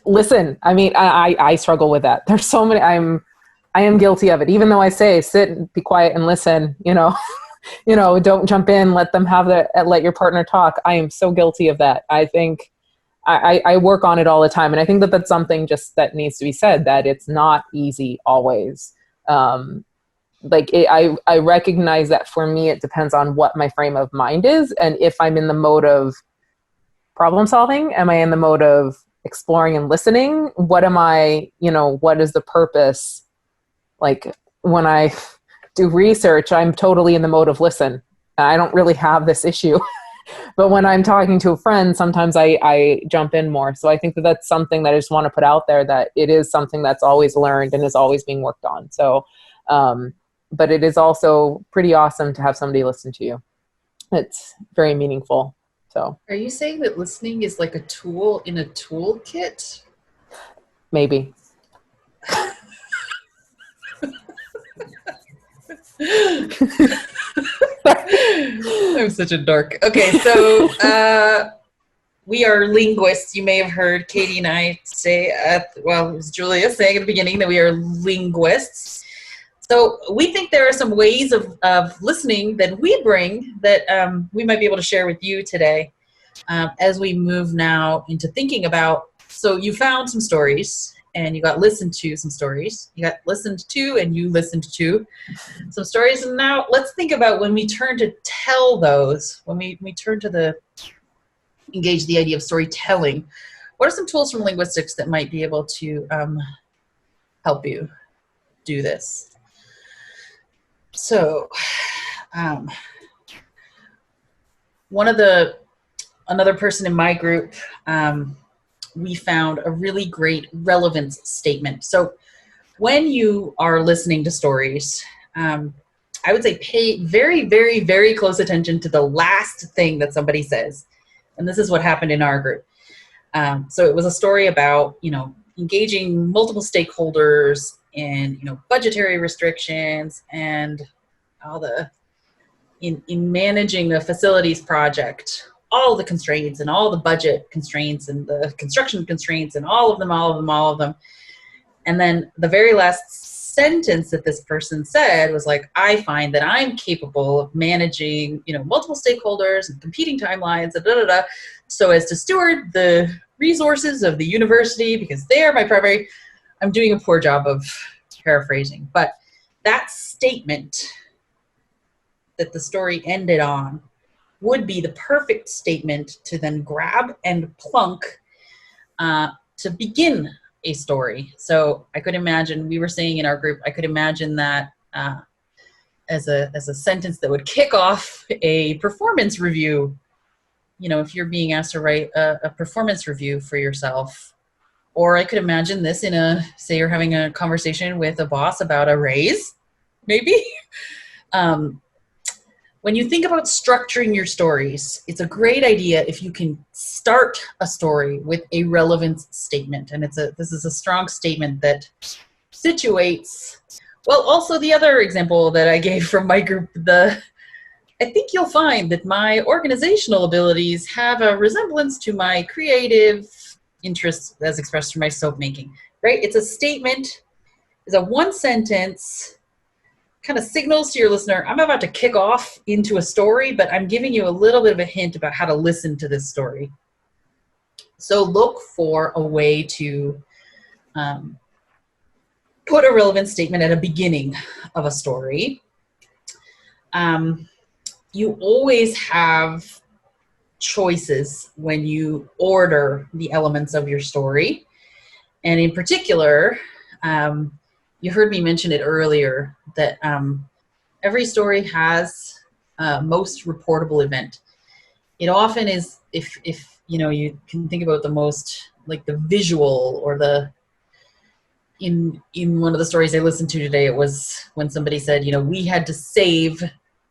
listen. I mean, I struggle with that. There's so many, I am guilty of it. Even though I say, sit and be quiet and listen, don't jump in, let your partner talk. I am so guilty of that. I think I work on it all the time. And I think that that's something just that needs to be said, that it's not easy always. I recognize that for me, it depends on what my frame of mind is. And if I'm in the mode of problem solving, am I in the mode of exploring and listening? What am I, what is the purpose? Like when I do research, I'm totally in the mode of listen. I don't really have this issue. But when I'm talking to a friend, sometimes I jump in more. So I think that that's something that I just want to put out there, that it is something that's always learned and is always being worked on. So, but it is also pretty awesome to have somebody listen to you. It's very meaningful. So. Are you saying that listening is like a tool in a toolkit? Maybe. I'm such a dork. Okay, so we are linguists. You may have heard Katie and I say, it was Julia saying at the beginning that we are linguists. So we think there are some ways of listening that we bring that we might be able to share with you today as we move now into thinking about, so you found some stories and you got listened to some stories. You got listened to and you listened to some stories. And now let's think about when we turn to tell those, when we turn to engage the idea of storytelling, what are some tools from linguistics that might be able to help you do this? So another person in my group, we found a really great relevance statement. So when you are listening to stories, I would say pay very, very, very close attention to the last thing that somebody says. And this is what happened in our group. So it was a story about, engaging multiple stakeholders and, budgetary restrictions and all in managing the facilities project, all the constraints and all the budget constraints and the construction constraints and all of them. And then the very last sentence that this person said was like, I find that I'm capable of managing, multiple stakeholders and competing timelines, so as to steward the resources of the university because they are my primary. I'm doing a poor job of paraphrasing, but that statement that the story ended on would be the perfect statement to then grab and plunk to begin a story. So I could imagine, we were saying in our group, I could imagine that as a sentence that would kick off a performance review. If you're being asked to write a performance review for yourself. Or I could imagine this say you're having a conversation with a boss about a raise, maybe. When you think about structuring your stories, it's a great idea if you can start a story with a relevance statement. And this is a strong statement that situates, well, also the other example that I gave from my group, I think you'll find that my organizational abilities have a resemblance to my creative interests as expressed through my soap making, right? It's a statement, it's a one sentence, kind of signals to your listener, I'm about to kick off into a story, but I'm giving you a little bit of a hint about how to listen to this story. So look for a way to put a relevant statement at a beginning of a story. You always have choices when you order the elements of your story. And in particular, you heard me mention it earlier, that every story has a most reportable event. It often is, if you can think about the most, like the visual or in one of the stories I listened to today, it was when somebody said, we had to save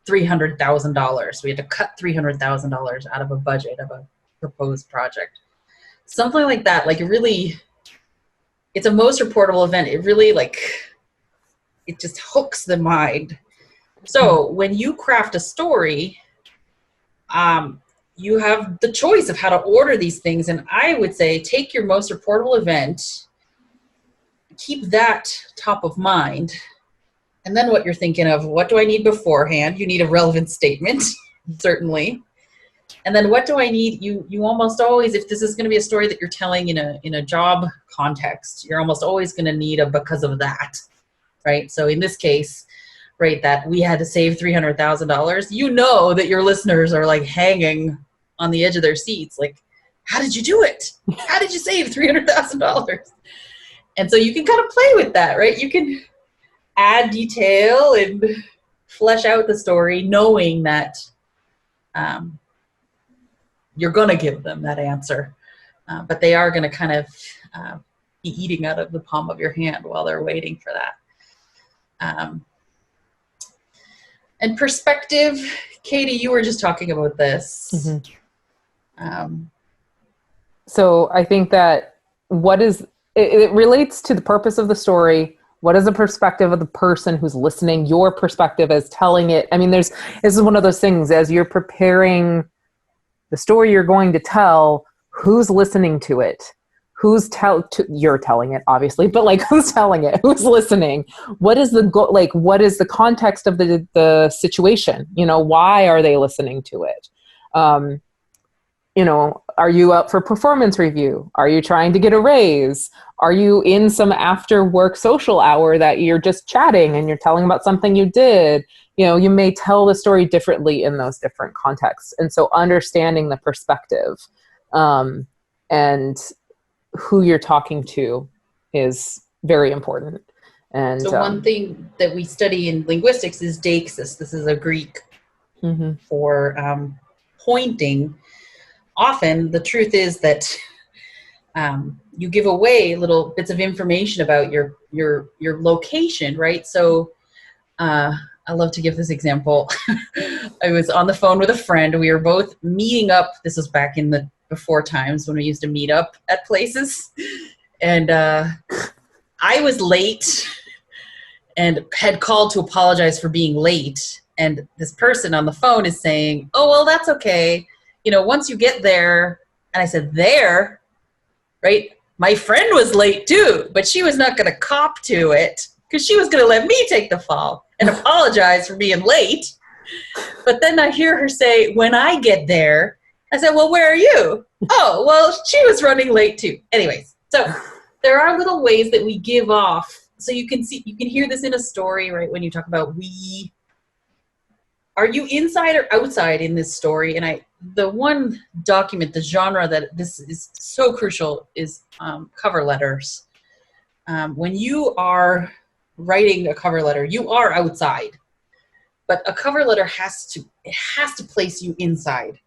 $300,000. We had to cut $300,000 out of a budget of a proposed project. Something like that, it's a most reportable event. It really it just hooks the mind. So when you craft a story, you have the choice of how to order these things. And I would say take your most reportable event, keep that top of mind. And then what you're thinking of, what do I need beforehand? You need a relevant statement, certainly. And then what do I need? You almost always, if this is going to be a story that you're telling in a job context, you're almost always going to need a because of that, right? So in this case, right, that we had to save $300,000, that your listeners are hanging on the edge of their seats. How did you do it? How did you save $300,000? And so you can kind of play with that, right? You can add detail and flesh out the story knowing that you're going to give them that answer. But they are going to kind of be eating out of the palm of your hand while they're waiting for that. And perspective, Katie, you were just talking about this. Mm-hmm. So I think that it relates to the purpose of the story. What is the perspective of the person who's listening? Your perspective as telling it. This is one of those things, as you're preparing the story you're going to tell, who's listening to it? You're telling it, obviously, but who's telling it? Who's listening? What is what is the context of the situation? Why are they listening to it? Are you up for performance review? Are you trying to get a raise? Are you in some after work social hour that you're just chatting and you're telling about something you did? You may tell the story differently in those different contexts. And so understanding the perspective and who you're talking to is very important. And so one thing that we study in linguistics is deixis. This is a Greek for pointing. Often the truth is that you give away little bits of information about your location, right? So I love to give this example. I was on the phone with a friend. We were both meeting up. This was back in the before times when we used to meet up at places. And I was late and had called to apologize for being late. And this person on the phone is saying, oh, well, that's okay. Once you get there, and I said, there, right? My friend was late too, but she was not going to cop to it. because she was going to let me take the fall and apologize for being late. But then I hear her say, when I get there, I said, well, where are you? Oh, well, she was running late too. Anyways, so there are little ways that we give off. So you can hear this in a story, right? When you talk about we, are you inside or outside in this story? And the one document, the genre that this is so crucial is cover letters. When you are writing a cover letter, you are outside, but a cover letter has to place you inside.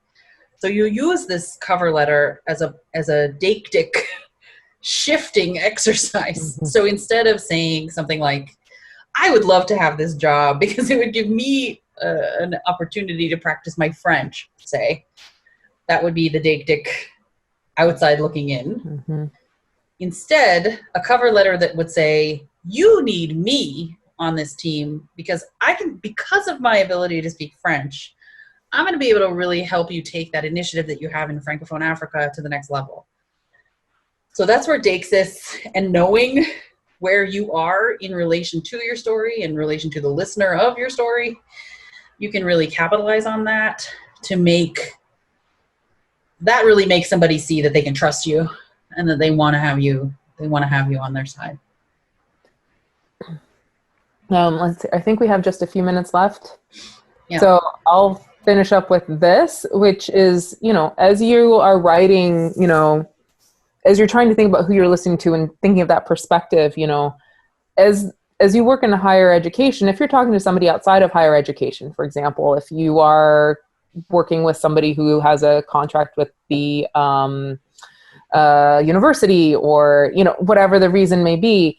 So you use this cover letter as a deictic shifting exercise. Mm-hmm. So instead of saying something like, I would love to have this job because it would give me an opportunity to practice my French, say, that would be the deictic outside looking in. Mm-hmm. Instead, a cover letter that would say, you need me on this team because because of my ability to speak French, I'm going to be able to really help you take that initiative that you have in Francophone Africa to the next level. So that's where deixis and knowing where you are in relation to your story, in relation to the listener of your story, you can really capitalize on that to really make somebody see that they can trust you and that they want to have you on their side. Let's see. I think we have just a few minutes left. Yeah. So I'll finish up with this, which is, as you are writing, as you're trying to think about who you're listening to and thinking of that perspective, as you work in higher education, if you're talking to somebody outside of higher education, for example, if you are working with somebody who has a contract with the university or, whatever the reason may be,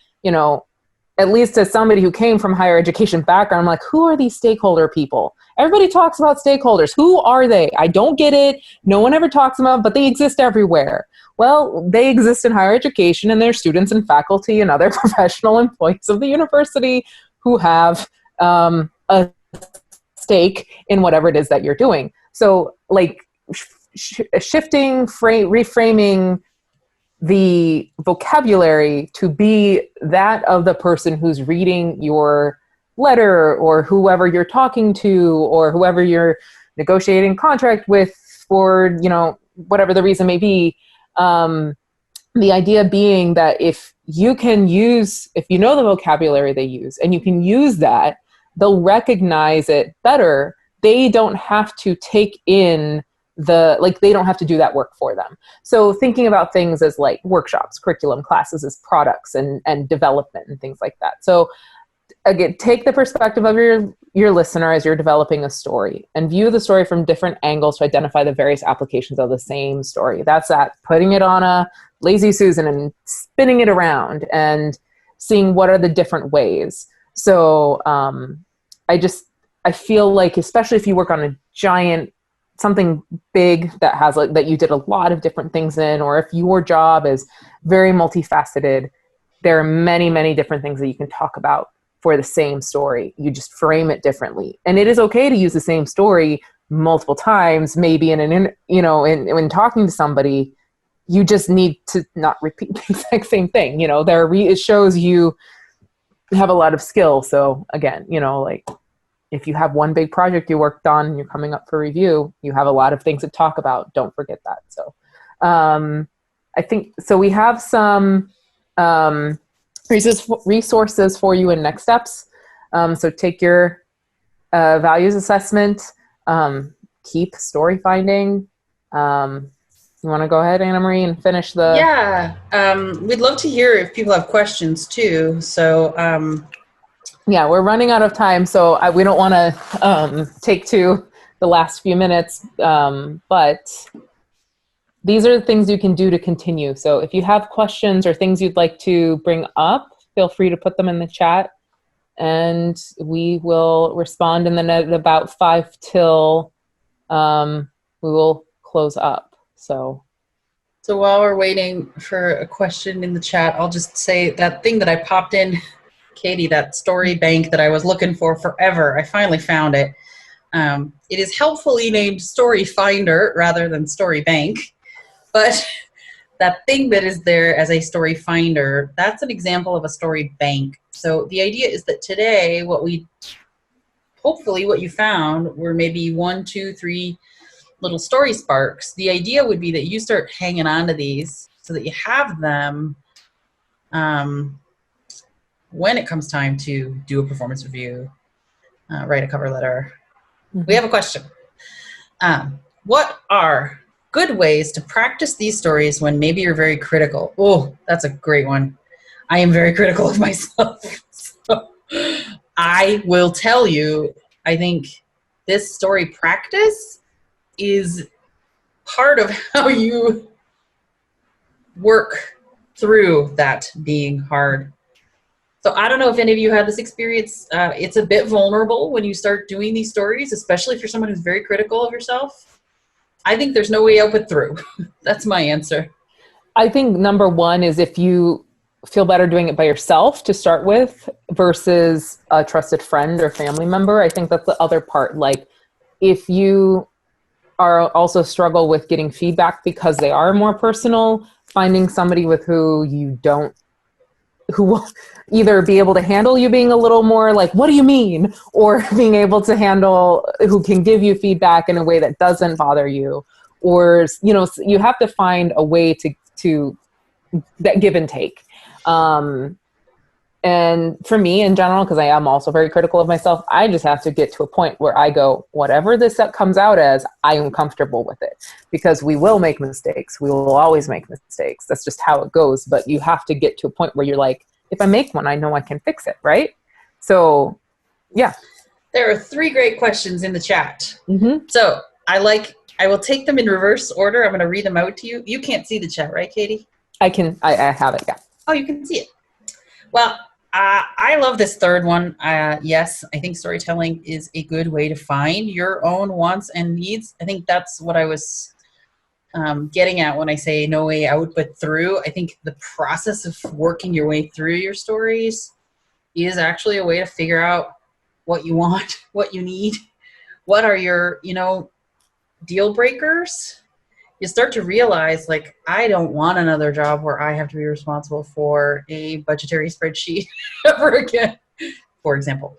at least as somebody who came from higher education background, I'm like, who are these stakeholder people? Everybody talks about stakeholders. Who are they? I don't get it. No one ever talks about them, but they exist everywhere. Well, they exist in higher education, and they're students and faculty and other professional employees of the university who have a stake in whatever it is that you're doing. So shifting, reframing the vocabulary to be that of the person who's reading your letter or whoever you're talking to or whoever you're negotiating contract with for, whatever the reason may be. The idea being that if you know the vocabulary they use and you can use that, they'll recognize it better. They don't have to take in they don't have to do that work for them. So thinking about things as like workshops, curriculum, classes as products and development and things like that. So again, take the perspective of your listener as you're developing a story and view the story from different angles to identify the various applications of the same story. That's that, putting it on a Lazy Susan and spinning it around and seeing what are the different ways. So I feel like, especially if you work on a giant, something big that has that you did a lot of different things in, or if your job is very multifaceted, there are many, many different things that you can talk about for the same story. You just frame it differently. And it is okay to use the same story multiple times, maybe when talking to somebody. You just need to not repeat the exact same thing. It shows you have a lot of skill. So again, if you have one big project you worked on and you're coming up for review, you have a lot of things to talk about. Don't forget that. So I think, so we have some resources for you in next steps. So take your values assessment, keep story finding. You want to go ahead, Anna Marie, and finish the... Yeah, we'd love to hear if people have questions too. So... Yeah, we're running out of time, so we don't want to take to the last few minutes, but these are the things you can do to continue. So if you have questions or things you'd like to bring up, feel free to put them in the chat, and we will respond in about 5 till we will close up. So while we're waiting for a question in the chat, I'll just say that thing that I popped in, Katie, that story bank that I was looking for forever, I finally found it. It is helpfully named Story Finder rather than Story Bank, but that thing that is there as a story finder, that's an example of a story bank. So the idea is that today, hopefully what you found were maybe 1, 2, 3 little story sparks. The idea would be that you start hanging on to these so that you have them when it comes time to do a performance review, write a cover letter. Mm-hmm. We have a question. What are good ways to practice these stories when maybe you're very critical? Oh, that's a great one. I am very critical of myself. So I will tell you, I think this story practice is part of how you work through that being hard. So I don't know if any of you had this experience. It's a bit vulnerable when you start doing these stories, especially if you're someone who's very critical of yourself. I think there's no way out but through. That's my answer. I think number one is if you feel better doing it by yourself to start with versus a trusted friend or family member. I think that's the other part. Like if you are also struggle with getting feedback because they are more personal, finding somebody with who will either be able to handle you being a little more like, what do you mean? Or being able to handle, who can give you feedback in a way that doesn't bother you. Or, you have to find a way to that give and take. And for me in general, because I am also very critical of myself, I just have to get to a point where I go, whatever this comes out as, I am comfortable with it. Because we will make mistakes. We will always make mistakes. That's just how it goes. But you have to get to a point where you're like, if I make one, I know I can fix it, right? So, yeah. There are 3 great questions in the chat. Mm-hmm. So I will take them in reverse order. I'm going to read them out to you. You can't see the chat, right, Katie? I have it, yeah. Oh, you can see it. Well, I love this third one. Yes, I think storytelling is a good way to find your own wants and needs. I think that's what I was getting at when I say no way out but through. I think the process of working your way through your stories is actually a way to figure out what you want, what you need, what are your, deal breakers. You start to realize, like, I don't want another job where I have to be responsible for a budgetary spreadsheet ever again, for example.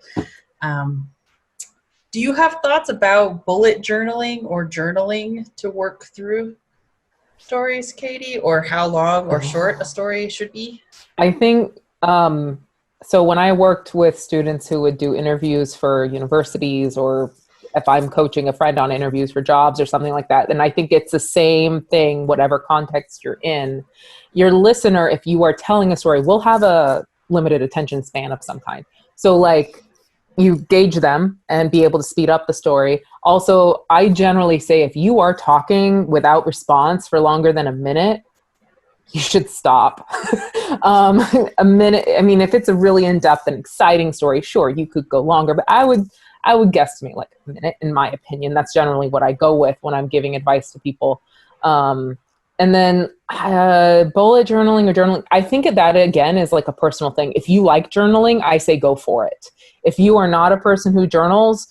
Do you have thoughts about bullet journaling or journaling to work through stories, Katie, or how long or short a story should be? I think, so when I worked with students who would do interviews for universities, or if I'm coaching a friend on interviews for jobs or something like that, then I think it's the same thing, whatever context you're in. Your listener, if you are telling a story, will have a limited attention span of some kind. So like you gauge them and be able to speed up the story. Also, I generally say if you are talking without response for longer than a minute, you should stop. A minute, I mean, if it's a really in-depth and exciting story, sure, you could go longer, but I would guesstimate like a minute, in my opinion. That's generally what I go with when I'm giving advice to people. And then bullet journaling or journaling, I think that again is like a personal thing. If you like journaling, I say go for it. If you are not a person who journals,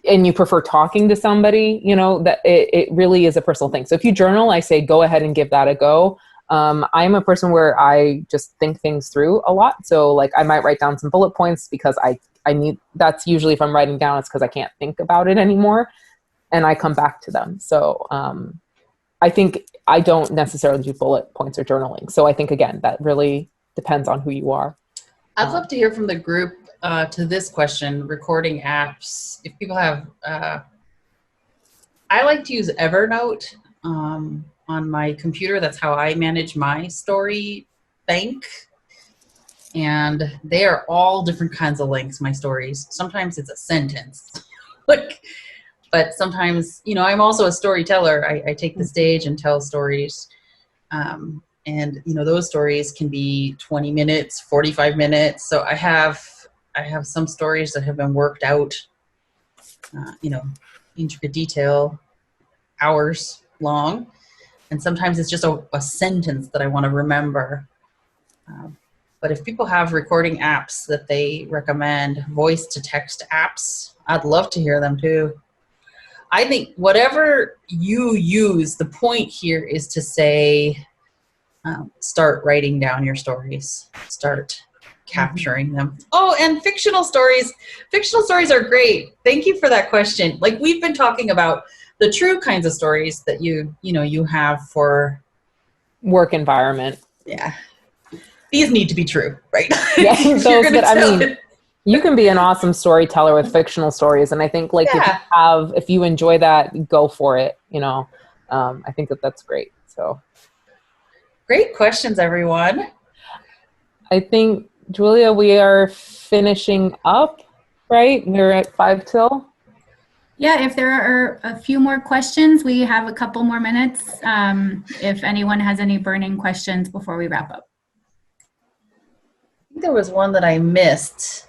and you prefer talking to somebody, that it really is a personal thing. So if you journal, I say go ahead and give that a go. I'm a person where I just think things through a lot. So like I might write down some bullet points because I need, that's usually if I'm writing down, it's because I can't think about it anymore and I come back to them. So I think I don't necessarily do bullet points or journaling. So I think, again, that really depends on who you are. I'd love to hear from the group to this question, recording apps. If people have, I like to use Evernote on my computer. That's how I manage my story bank. And they are all different kinds of lengths, my stories. Sometimes it's a sentence. But sometimes, I'm also a storyteller. I take the stage and tell stories. And, those stories can be 20 minutes, 45 minutes. So I have some stories that have been worked out, intricate detail, hours long. And sometimes it's just a sentence that I want to remember. But if people have recording apps that they recommend, voice to text apps, I'd love to hear them too. I think whatever you use, the point here is to say, start writing down your stories, start capturing them. Oh, and fictional stories are great. Thank you for that question. Like, we've been talking about the true kinds of stories that you have for work environment. Yeah. These need to be true, right? Yeah, you can be an awesome storyteller with fictional stories. And I think if you enjoy that, go for it. I think that's great. So great questions, everyone. I think, Julia, we are finishing up, right? We're at 5 till. Yeah, if there are a few more questions, we have a couple more minutes. If anyone has any burning questions before we wrap up. I think there was one that I missed.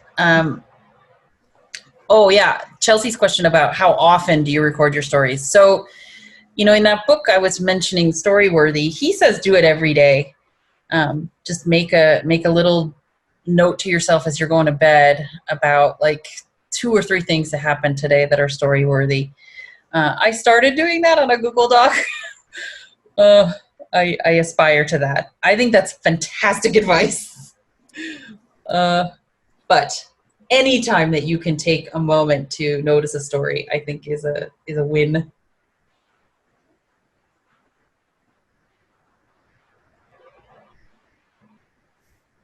Oh yeah, Chelsea's question about how often do you record your stories? So, in that book I was mentioning, Storyworthy, he says do it every day. Just make a little note to yourself as you're going to bed about like 2 or 3 things that happened today that are story-worthy. I started doing that on a Google Doc. I aspire to that. I think that's fantastic advice. But any time that you can take a moment to notice a story, I think is a win.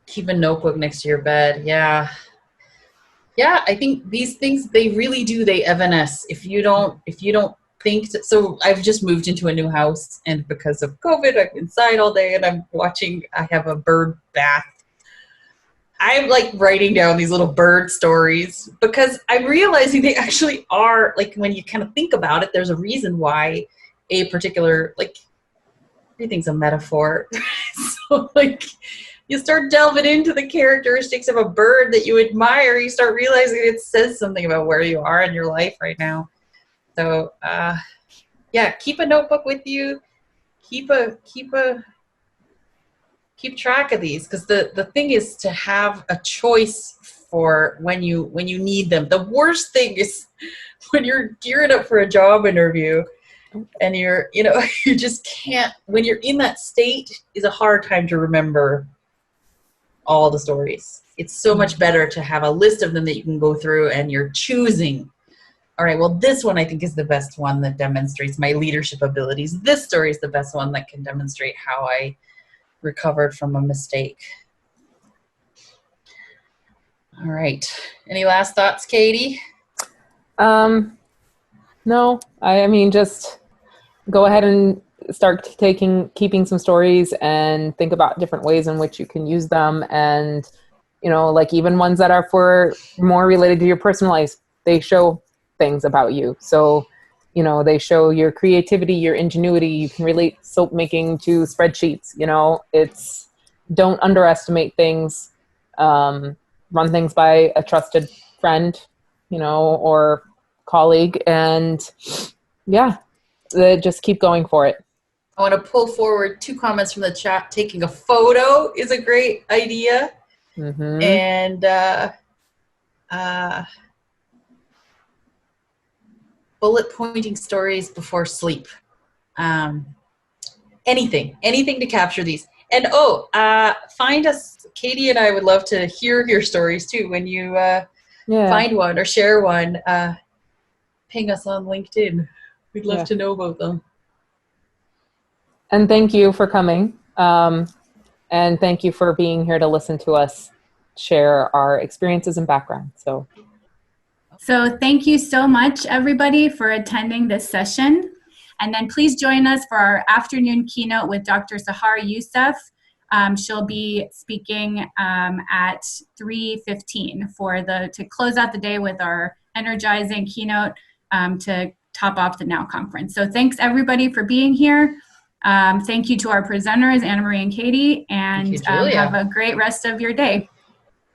Keep a notebook next to your bed. Yeah, I think these things, they really do, they evanesce. If you don't think so. I've just moved into a new house, and because of COVID, I'm inside all day, and I have a bird bath. I'm like writing down these little bird stories because I'm realizing they actually are, like, when you kind of think about it, there's a reason why a particular, like, everything's a metaphor. So like, you start delving into the characteristics of a bird that you admire, you start realizing it says something about where you are in your life right now. So keep a notebook with you. Keep track of these, because the thing is to have a choice for when you need them. The worst thing is when you're gearing up for a job interview and you just can't, when you're in that state, is a hard time to remember all the stories. It's so much better to have a list of them that you can go through and you're choosing. All right, well, this one I think is the best one that demonstrates my leadership abilities. This story is the best one that can demonstrate how I recovered from a mistake. All right. Any last thoughts, Katie? No, I mean, just go ahead and start keeping some stories and think about different ways in which you can use them. And, like even ones that are for more related to your personal life, they show things about you. So, they show your creativity, your ingenuity. You can relate soap making to spreadsheets. Don't underestimate things. Run things by a trusted friend, or colleague, and just keep going for it. I want to pull forward 2 comments from the chat. Taking a photo is a great idea. Mm-hmm. And bullet pointing stories before sleep. Anything to capture these. And find us. Katie and I would love to hear your stories too. When you find one or share one, ping us on LinkedIn. We'd love to know about them. And thank you for coming. And thank you for being here to listen to us share our experiences and background. So thank you so much, everybody, for attending this session. And then please join us for our afternoon keynote with Dr. Sahar Youssef. She'll be speaking at 3:15 to close out the day with our energizing keynote to top off the NOW conference. So thanks, everybody, for being here. Thank you to our presenters, Anna Marie and Katie, and have a great rest of your day.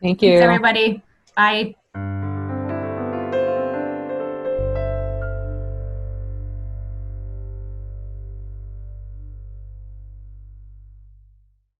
Thank you. Thanks, everybody. Bye.